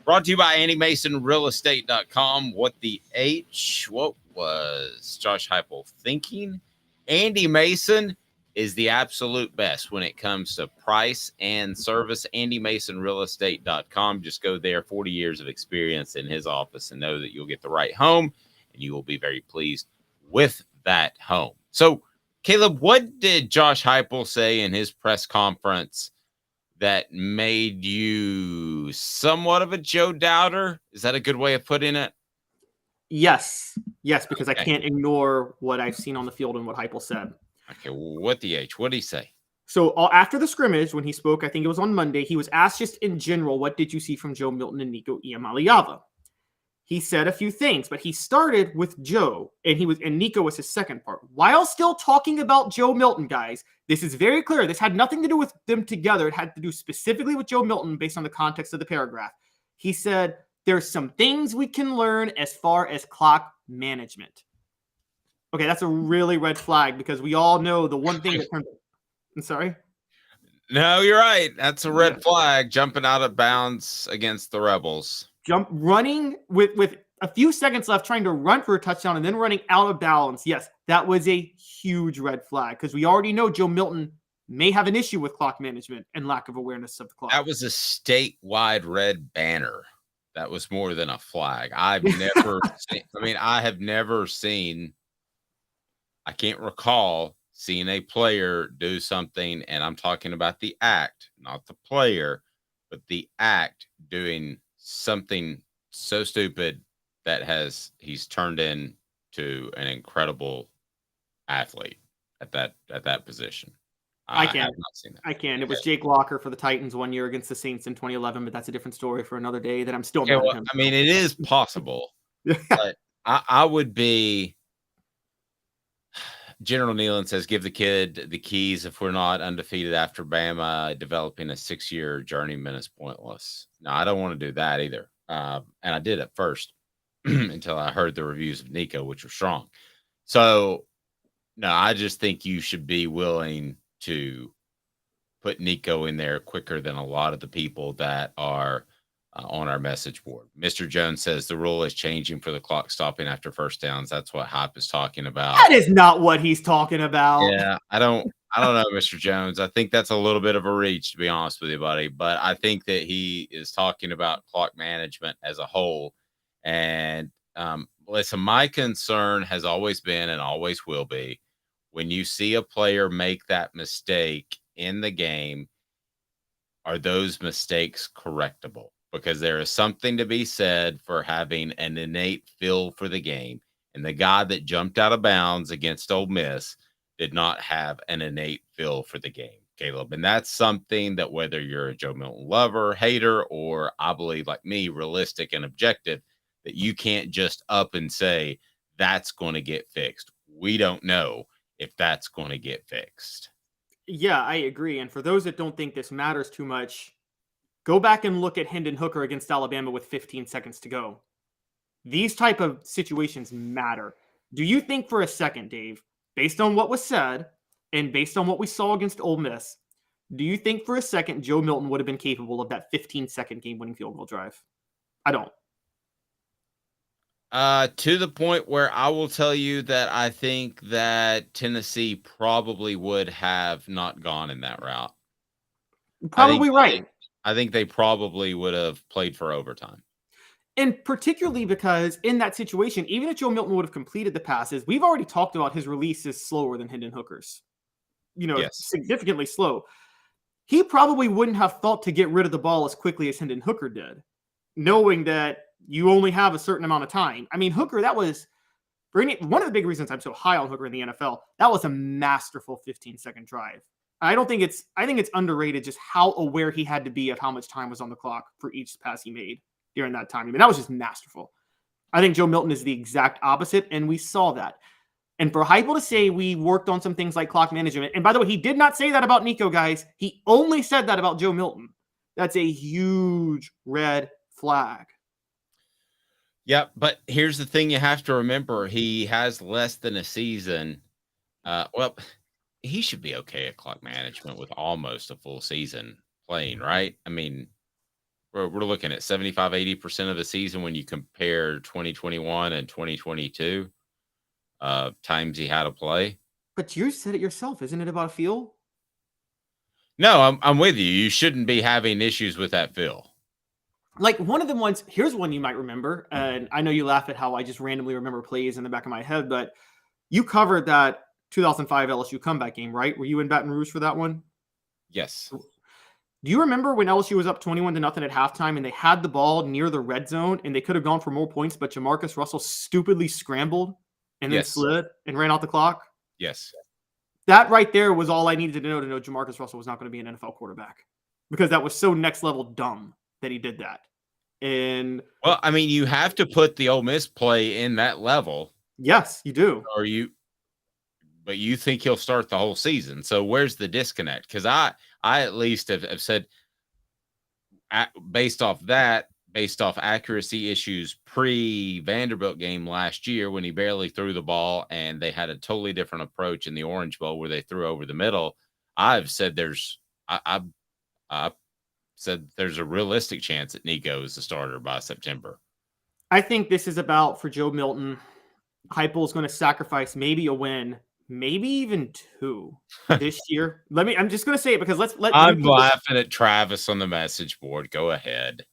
Brought to you by Andy Mason, realestate.com. What the H? was Josh Heupel thinking? Andy Mason is the absolute best when it comes to price and service. AndyMasonRealEstate.com. Just go there, 40 years of experience in his office, and know that you'll get the right home, and you will be very pleased with that home. So, Caleb, what did Josh Heupel say in his press conference that made you somewhat of a Joe doubter? Is that a good way of putting it? Yes, because I can't ignore what I've seen on the field and what Heupel said. Okay, what the H? What did he say? So after the scrimmage, when he spoke, I think it was on Monday, he was asked just in general, what did you see from Joe Milton and Nico Iamaleava? He said a few things, but he started with Joe, and Nico was his second part. While still talking about Joe Milton, guys, this is very clear. This had nothing to do with them together. It had to do specifically with Joe Milton based on the context of the paragraph. He said, there's some things we can learn as far as clock management. Okay, that's a really red flag because we all know the one thing that turned. I'm sorry? No, you're right. That's a red flag, jumping out of bounds against the Rebels. Running with a few seconds left, trying to run for a touchdown and then running out of bounds. Yes, that was a huge red flag because we already know Joe Milton may have an issue with clock management and lack of awareness of the clock. That was a statewide red banner. That was more than a flag. I've never I have never seen, I can't recall seeing a player do something, and I'm talking about the act, not the player, but the act doing something so stupid that he's turned into an incredible athlete at that position. I can. have not seen that. I can. It was Jake Locker for the Titans one year against the Saints in 2011, but that's a different story for another day that I'm still mad at him. I mean, it is possible, but I would be. General Nealon says, give the kid the keys. If we're not undefeated after Bama, developing a 6-year journeyman is pointless. No, I don't want to do that either. And I did at first until I heard the reviews of Nico, which were strong. So, no, I just think you should be willing to put Nico in there quicker than a lot of the people that are on our message board. Mr. Jones says the rule is changing for the clock stopping after first downs. That's what Hype is talking about. That is not what he's talking about. Yeah, I don't know, Mr. Jones. I think that's a little bit of a reach, to be honest with you, buddy. But I think that he is talking about clock management as a whole. And listen, my concern has always been and always will be when you see a player make that mistake in the game, are those mistakes correctable? Because there is something to be said for having an innate feel for the game. And the guy that jumped out of bounds against Ole Miss did not have an innate feel for the game, Caleb. And that's something that whether you're a Joe Milton lover, hater, or I believe like me, realistic and objective, that you can't just up and say that's going to get fixed. We don't know if that's going to get fixed. Yeah, I agree. And for those that don't think this matters too much, go back and look at Hendon Hooker against Alabama with 15 seconds to go. These type of situations matter. Do you think for a second, Dave, based on what was said and based on what we saw against Ole Miss, do you think for a second Joe Milton would have been capable of that 15-second game-winning field goal drive? I don't. To the point where I will tell you that I think that Tennessee probably would have not gone in that route. Probably right. I think they probably would have played for overtime. And particularly because in that situation, even if Joe Milton would have completed the passes, we've already talked about his release is slower than Hendon Hooker's. Significantly slow. He probably wouldn't have thought to get rid of the ball as quickly as Hendon Hooker did, knowing that you only have a certain amount of time. I mean, Hooker, that was one of the big reasons I'm so high on Hooker in the NFL. That was a masterful 15-second drive. I think it's underrated just how aware he had to be of how much time was on the clock for each pass he made during that time. I mean, that was just masterful. I think Joe Milton is the exact opposite, and we saw that. And for Heupel to say we worked on some things like clock management, and by the way, he did not say that about Nico, guys. He only said that about Joe Milton. That's a huge red flag. Yeah, but here's the thing you have to remember. He has less than a season. He should be okay at clock management with almost a full season playing, right? I mean, we're looking at 75, 80% of the season when you compare 2021 and 2022. times he had to play. But you said it yourself. Isn't it about a feel? No, I'm with you. You shouldn't be having issues with that feel. Like one of the ones, here's one you might remember. And I know you laugh at how I just randomly remember plays in the back of my head, but you covered that 2005 LSU comeback game, right? Were you in Baton Rouge for that one? Yes. Do you remember when LSU was up 21-0 at halftime and they had the ball near the red zone and they could have gone for more points, but Jamarcus Russell stupidly scrambled and then slid and ran out the clock? Yes. That right there was all I needed to know Jamarcus Russell was not going to be an NFL quarterback, because that was so next level dumb that he did that. And well, I mean, you have to put the Ole Miss play in that level. Yes, you do. But you think he'll start the whole season. So where's the disconnect? Because I at least have said, based off accuracy issues pre-Vanderbilt game last year when he barely threw the ball and they had a totally different approach in the Orange Bowl where they threw over the middle, I've said I've said there's a realistic chance that Nico is the starter by September. I think this is about, for Joe Milton, Heupel is going to sacrifice maybe a win, maybe even two this year. I'm just going to say it because I'm laughing at Travis on the message board. Go ahead.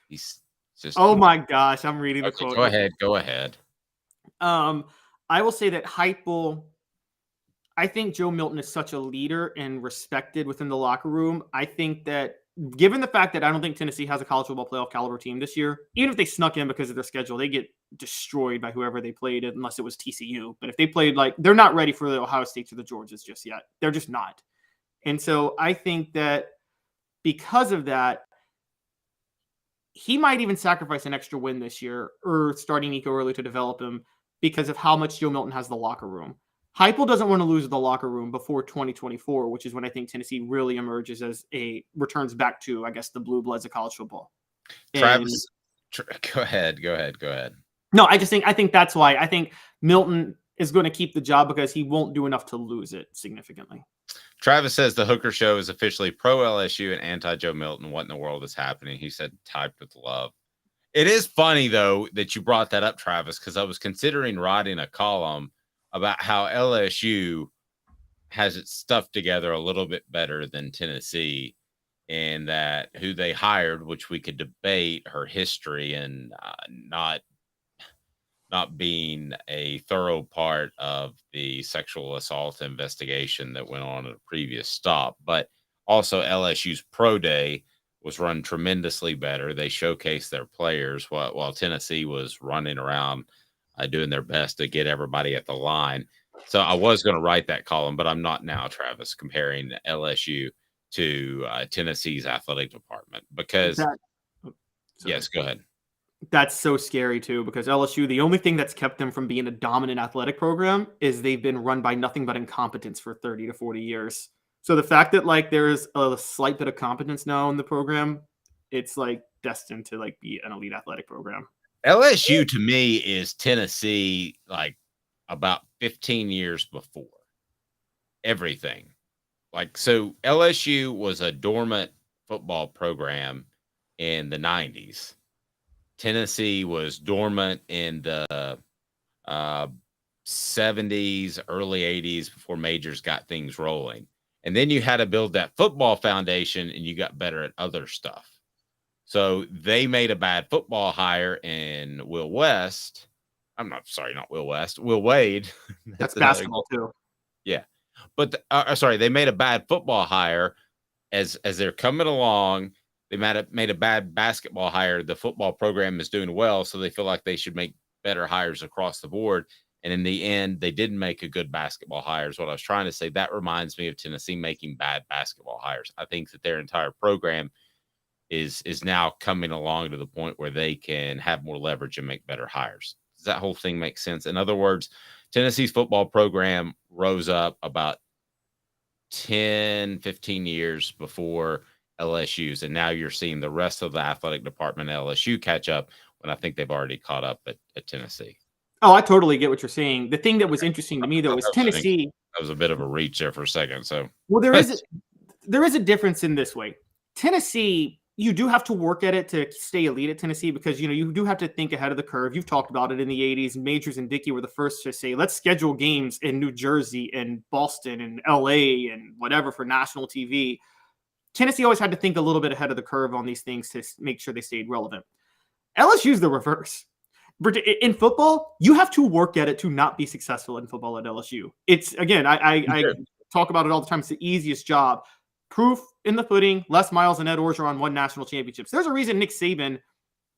He's just. Oh my gosh, I'm reading the quote. Go ahead. I will say that Heupel, I think Joe Milton is such a leader and respected within the locker room. I think that given the fact that I don't think Tennessee has a college football playoff caliber team this year, even if they snuck in because of their schedule, they get destroyed by whoever they played, unless it was TCU. But if they played, they're not ready for the Ohio States or the Georgias just yet. They're just not. And so I think that because of that, he might even sacrifice an extra win this year or starting Nico early to develop him because of how much Joe Milton has the locker room. Heupel doesn't want to lose the locker room before 2024, which is when I think Tennessee really emerges returns back to, I guess, the blue bloods of college football. Travis, go ahead. No, I think that's why I think Milton is going to keep the job, because he won't do enough to lose it significantly. Travis says the Hooker Show is officially pro LSU and anti Joe Milton. What in the world is happening? He said, typed with love. It is funny, though, that you brought that up, Travis, because I was considering writing a column about how LSU has its stuff together a little bit better than Tennessee, and that who they hired, which we could debate her history and not being a thorough part of the sexual assault investigation that went on at a previous stop. But also LSU's pro day was run tremendously better. They showcased their players while Tennessee was running around doing their best to get everybody at the line. So I was going to write that column, but I'm not now, Travis, comparing LSU to Tennessee's athletic department, because yes, go ahead. That's so scary too, because LSU, the only thing that's kept them from being a dominant athletic program is they've been run by nothing but incompetence for 30 to 40 years. So the fact that there's a slight bit of competence now in the program, it's destined to be an elite athletic program. LSU to me is Tennessee about 15 years before everything. So LSU was a dormant football program in the 90s. Tennessee was dormant in the 70s, early 80s, before Majors got things rolling. And then you had to build that football foundation, and you got better at other stuff. So they made a bad football hire in Will West. Not Will West, Will Wade. That's basketball too. Yeah. But they made a bad football hire as they're coming along. They made a bad basketball hire. The football program is doing well, so they feel like they should make better hires across the board. And in the end, they didn't make a good basketball hire, is what I was trying to say. That reminds me of Tennessee making bad basketball hires. I think that their entire program is now coming along to the point where they can have more leverage and make better hires. Does that whole thing make sense? In other words, Tennessee's football program rose up about 10, 15 years before LSU's, and now you're seeing the rest of the athletic department at LSU catch up when I think they've already caught up at Tennessee. Oh, I totally get what you're saying. The thing that was interesting to me, though, was Tennessee. That was a bit of a reach there for a second. So, well, there is a difference in this way. Tennessee you do have to work at it to stay elite at Tennessee because, you do have to think ahead of the curve. You've talked about it in the 80s. Majors and Dickey were the first to say, let's schedule games in New Jersey and Boston and LA and whatever for national TV. Tennessee always had to think a little bit ahead of the curve on these things to make sure they stayed relevant. LSU's the reverse. In football, you have to work at it to not be successful in football at LSU. It's, again, I talk about it all the time. It's the easiest job. Proof in the pudding. Les Miles and Ed Orgeron won national championships. There's a reason Nick Saban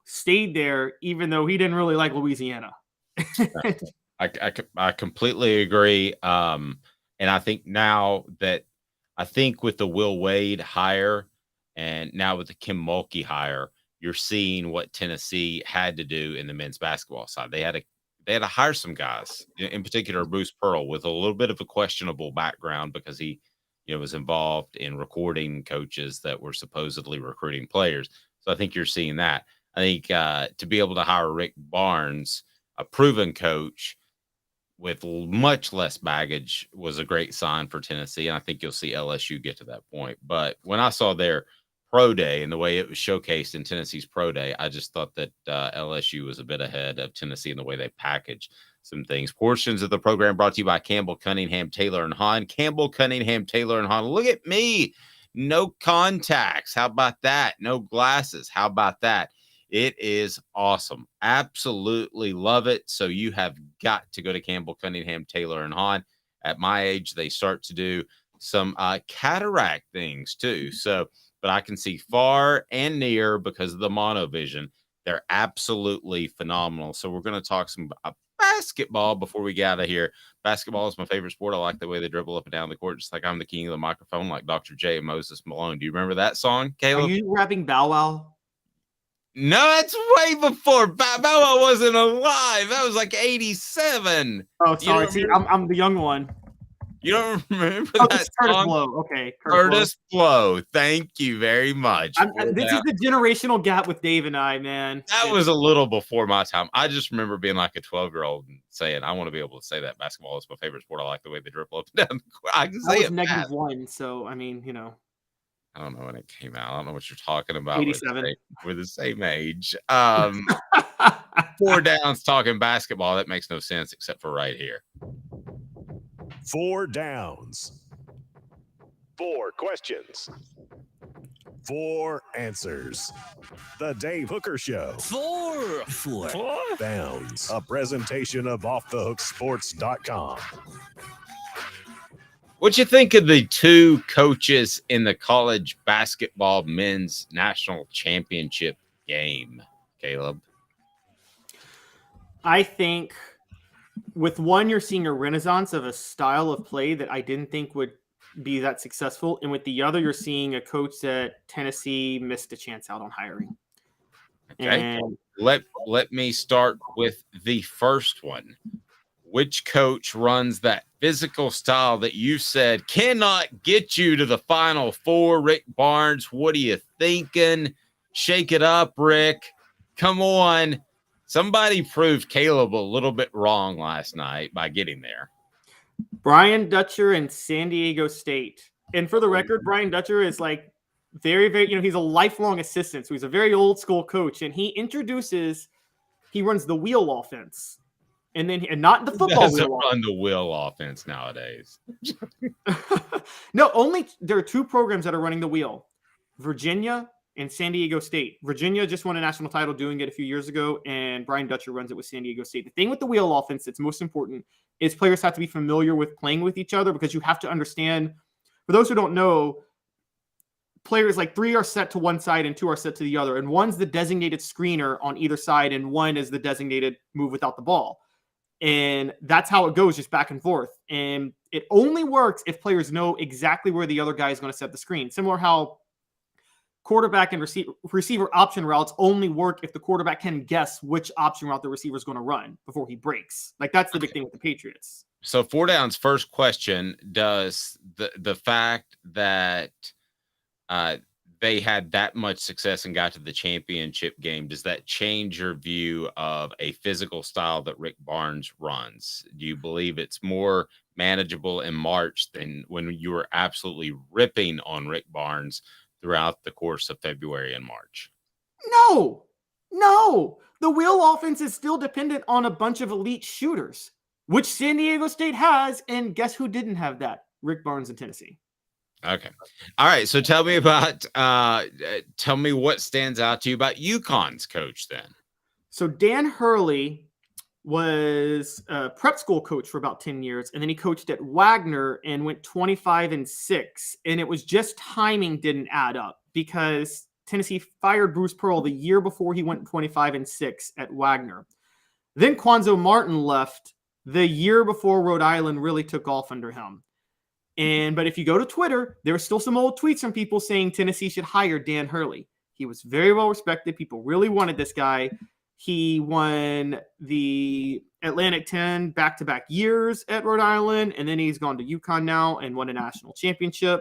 stayed there, even though he didn't really like Louisiana. I completely agree. And I think now that with the Will Wade hire and now with the Kim Mulkey hire, you're seeing what Tennessee had to do in the men's basketball side. They had to hire some guys, in particular Bruce Pearl, with a little bit of a questionable background because he was involved in recording coaches that were supposedly recruiting players. So I think you're seeing that. I think to be able to hire Rick Barnes, a proven coach with much less baggage, was a great sign for Tennessee. And I think you'll see LSU get to that point. But when I saw their pro day and the way it was showcased in Tennessee's pro day, I just thought that LSU was a bit ahead of Tennessee in the way they packaged some things. Portions of the program brought to you by Campbell, Cunningham, Taylor, and Hahn. Campbell, Cunningham, Taylor, and Hahn. Look at me. No contacts. How about that? No glasses. How about that? It is awesome. Absolutely love it. So you have got to go to Campbell, Cunningham, Taylor, and Hahn. At my age, they start to do some cataract things too. But I can see far and near because of the monovision. They're absolutely phenomenal. So we're going to talk some basketball before we get out of here. Basketball is my favorite sport. I like the way they dribble up and down the court, just like I'm the king of the microphone, like Dr. J and Moses Malone. Do you remember that song, Caleb? Are you rapping Bow Wow? No, that's way before Bow Wow wasn't alive. That was like 87. Oh, sorry. See, I'm the young one. You don't remember that Curtis song? Blow. Okay. Curtis Blow. Thank you very much. This is the generational gap with Dave and I, man. That was a little before my time. I just remember being like a 12-year-old and saying, I want to be able to say that basketball is my favorite sport. I like the way they dribble up and down the court. I can say it. -1, so I mean, I don't know when it came out. I don't know what you're talking about. 87. We're the same age. 4 downs talking basketball. That makes no sense except for right here. 4 downs. 4 questions. 4 answers. The Dave Hooker Show. 4 downs. A presentation of offthehooksports.com. What you think of the 2 coaches in the college basketball men's national championship game, Caleb? I think with one, you're seeing a renaissance of a style of play that I didn't think would be that successful. And with the other, you're seeing a coach that Tennessee missed a chance out on hiring. Okay. And let me start with the first one. Which coach runs that physical style that you said cannot get you to the Final Four? Rick Barnes, what are you thinking? Shake it up, Rick. Come on. Somebody proved Caleb a little bit wrong last night by getting there. Brian Dutcher and San Diego State. And for the record, Brian Dutcher is like very, very, he's a lifelong assistant. So he's a very old school coach. And he runs the wheel offense. And not the football wheel. Run the wheel offense nowadays. No, there are 2 programs that are running the wheel. Virginia and San Diego State. Virginia just won a national title doing it a few years ago, and Brian Dutcher runs it with San Diego State. The thing with the wheel offense that's most important is players have to be familiar with playing with each other because you have to understand, for those who don't know, players like 3 are set to one side and 2 are set to the other, and one's the designated screener on either side, and one is the designated move without the ball. And that's how it goes, just back and forth. And it only works if players know exactly where the other guy is going to set the screen. Similar how quarterback and receiver option routes only work if the quarterback can guess which option route the receiver is going to run before he breaks. Like, that's the big thing with the Patriots. So 4 downs, first question, does the fact that they had that much success and got to the championship game, does that change your view of a physical style that Rick Barnes runs? Do you believe it's more manageable in March than when you were absolutely ripping on Rick Barnes throughout the course of February and March. No. The wheel offense is still dependent on a bunch of elite shooters, which San Diego State has. And guess who didn't have that? Rick Barnes in Tennessee. Okay. All right. So tell me what stands out to you about UConn's coach then. So Dan Hurley was a prep school coach for about 10 years. And then he coached at Wagner and went 25-6. And it was just timing didn't add up because Tennessee fired Bruce Pearl the year before he went 25-6 at Wagner. Then Quanzo Martin left the year before Rhode Island really took off under him. But if you go to Twitter, there are still some old tweets from people saying Tennessee should hire Dan Hurley. He was very well respected. People really wanted this guy. He won the Atlantic 10 back-to-back years at Rhode Island, and then he's gone to UConn now and won a national championship.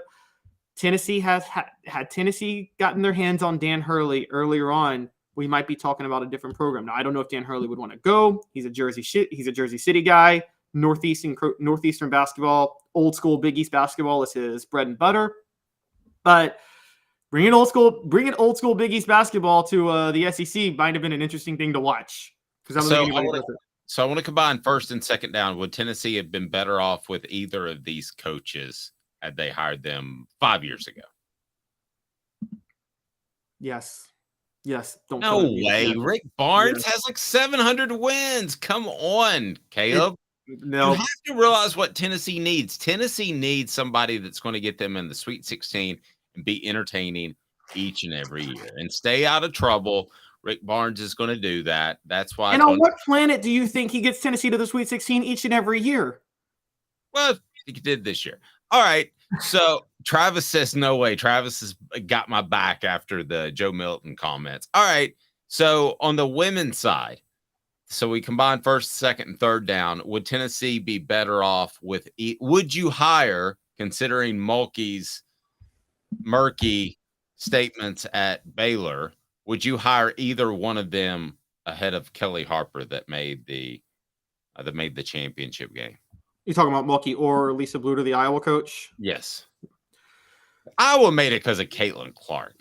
Tennessee has had Tennessee gotten their hands on Dan Hurley earlier on, we might be talking about a different program. Now, I don't know if Dan Hurley would want to go. He's a Jersey City guy. Northeastern basketball, old school Big East basketball is his bread and butter. But bringing old school Big East basketball to the SEC might have been an interesting thing to watch. So I want to combine first and second down. Would Tennessee have been better off with either of these coaches had they hired them 5 years ago? Yes. No way. Rick Barnes has like 700 wins. Come on, Caleb. No. You have to realize what Tennessee needs. Tennessee needs somebody that's going to get them in the Sweet 16 and be entertaining each and every year and stay out of trouble. Rick Barnes is going to do that. That's why. And on what planet do you think he gets Tennessee to the Sweet 16 each and every year? Well, he did this year. All right. So Travis says no way. Travis has got my back after the Joe Milton comments. All right. So on the women's side, so we combine first, second, and third down. Would Tennessee be better off with? Would you hire, considering Mulkey's murky statements at Baylor? Would you hire either one of them ahead of Kelly Harper that made the championship game? You talking about Mulkey or Lisa Bluter, the Iowa coach? Yes. Iowa made it because of Caitlin Clark.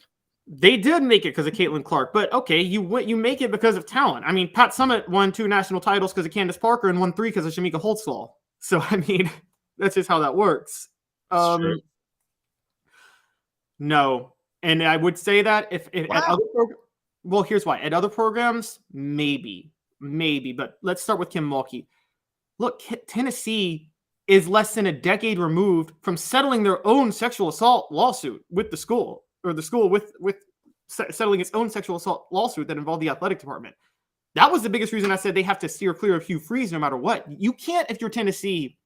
They did make it because of Caitlin Clark, but okay, you make it because of talent. I mean, Pat Summitt won 2 national titles because of Candace Parker and won 3 because of Shamika Holtzclaw. So, I mean, that's just how that works. No. And I would say that if wow. At other well, here's why. At other programs, maybe. But let's start with Kim Mulkey. Look, Tennessee is less than a decade removed from settling their own sexual assault lawsuit with the school, or the school with settling its own sexual assault lawsuit that involved the athletic department. That was the biggest reason I said they have to steer clear of Hugh Freeze no matter what. You can't, if you're Tennessee,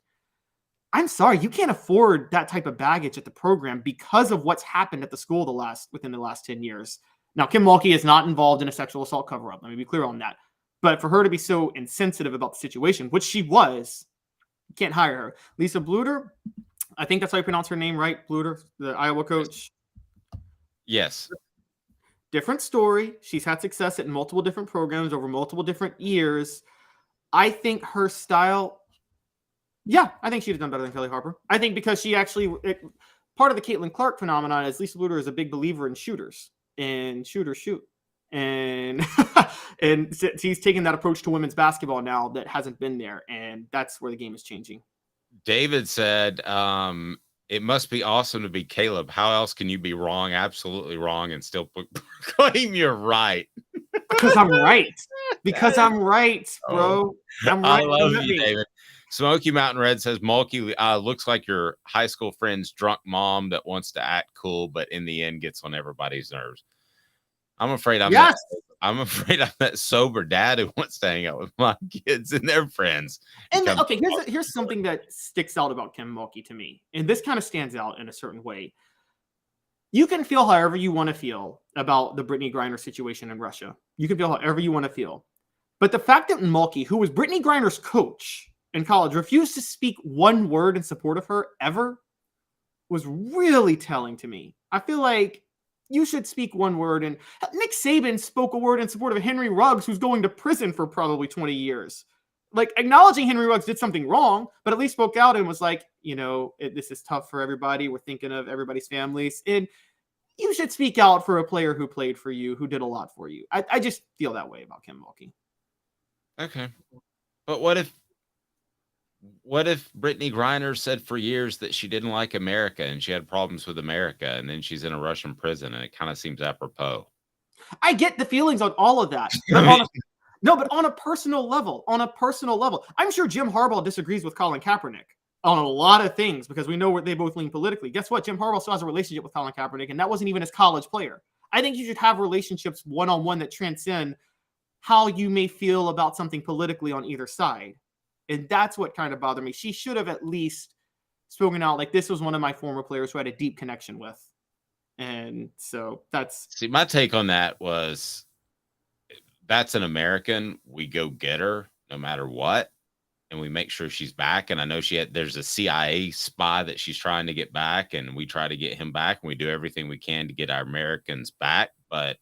I'm sorry, you can't afford that type of baggage at the program because of what's happened at the school within the last 10 years. Now, Kim Mulkey is not involved in a sexual assault cover-up. Let me be clear on that. But for her to be so insensitive about the situation, which she was, you can't hire her. Lisa Bluter, I think that's how you pronounce her name, right? Bluter, the Iowa coach. Yes. Different story. She's had success at multiple different programs over multiple different years. I think her style, I think she'd have done better than Kelly Harper. I think because she actually, part of the Caitlin Clark phenomenon is Lisa Bluter is a big believer in shooters and shoot. And and he's taking that approach to women's basketball now that hasn't been there. And that's where the game is changing. David said, it must be awesome to be Caleb. How else can you be wrong, absolutely wrong, and still claim you're right? Because I'm right. I'm right, bro. I'm right. I love you, David. Smoky Mountain Red says, Mulkey looks like your high school friend's drunk mom that wants to act cool, but in the end gets on everybody's nerves. I'm afraid I'm that sober dad who wants to hang out with my kids and their friends. And okay, here's something that sticks out about Kim Mulkey to me, and this kind of stands out in a certain way. You can feel however you want to feel about the Brittany Griner situation in Russia. You can feel however you want to feel. But the fact that Mulkey, who was Brittany Griner's coach in college, refused to speak one word in support of her ever was really telling to me. I feel like you should speak one word. And Nick Saban spoke a word in support of Henry Ruggs, who's going to prison for probably 20 years. Like, acknowledging Henry Ruggs did something wrong, but at least spoke out and was like, this is tough for everybody. We're thinking of everybody's families. And you should speak out for a player who played for you, who did a lot for you. I just feel that way about Kim Mulkey. Okay. But what if Brittany Griner said for years that she didn't like America and she had problems with America, and then she's in a Russian prison, and it kind of seems apropos? I get the feelings on all of that. But on a personal level, I'm sure Jim Harbaugh disagrees with Colin Kaepernick on a lot of things because we know where they both lean politically. Guess what? Jim Harbaugh still has a relationship with Colin Kaepernick, and that wasn't even his college player. I think you should have relationships one-on-one that transcend how you may feel about something politically on either side. And that's what kind of bothered me. She should have at least spoken out like, this was one of my former players who I had a deep connection with. And so see, my take on that was, that's an American. We go get her no matter what, and we make sure she's back. And I know there's a CIA spy that she's trying to get back, and we try to get him back, and we do everything we can to get our Americans back. But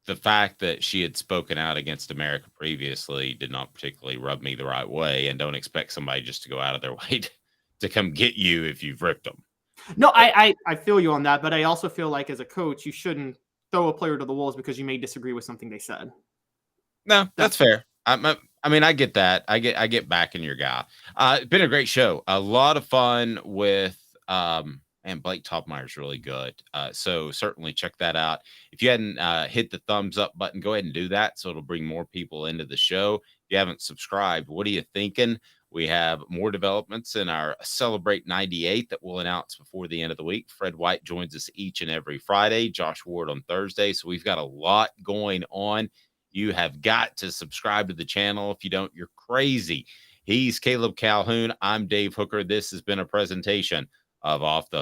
the fact that she had spoken out against America previously did not particularly rub me the right way, and don't expect somebody just to go out of their way to come get you if you've ripped them. No, I feel you on that, but I also feel like as a coach, you shouldn't throw a player to the wolves because you may disagree with something they said. No, that's fair. I mean, I get that. I get back in your guy. It's been a great show. A lot of fun with and Blake Toppmeyer is really good. So certainly check that out. If you hadn't hit the thumbs up button, go ahead and do that, so it'll bring more people into the show. If you haven't subscribed, what are you thinking? We have more developments in our Celebrate 98 that we'll announce before the end of the week. Fred White joins us each and every Friday, Josh Ward on Thursday. So we've got a lot going on. You have got to subscribe to the channel. If you don't, you're crazy. He's Caleb Calhoun. I'm Dave Hooker. This has been a presentation of Off the Hook.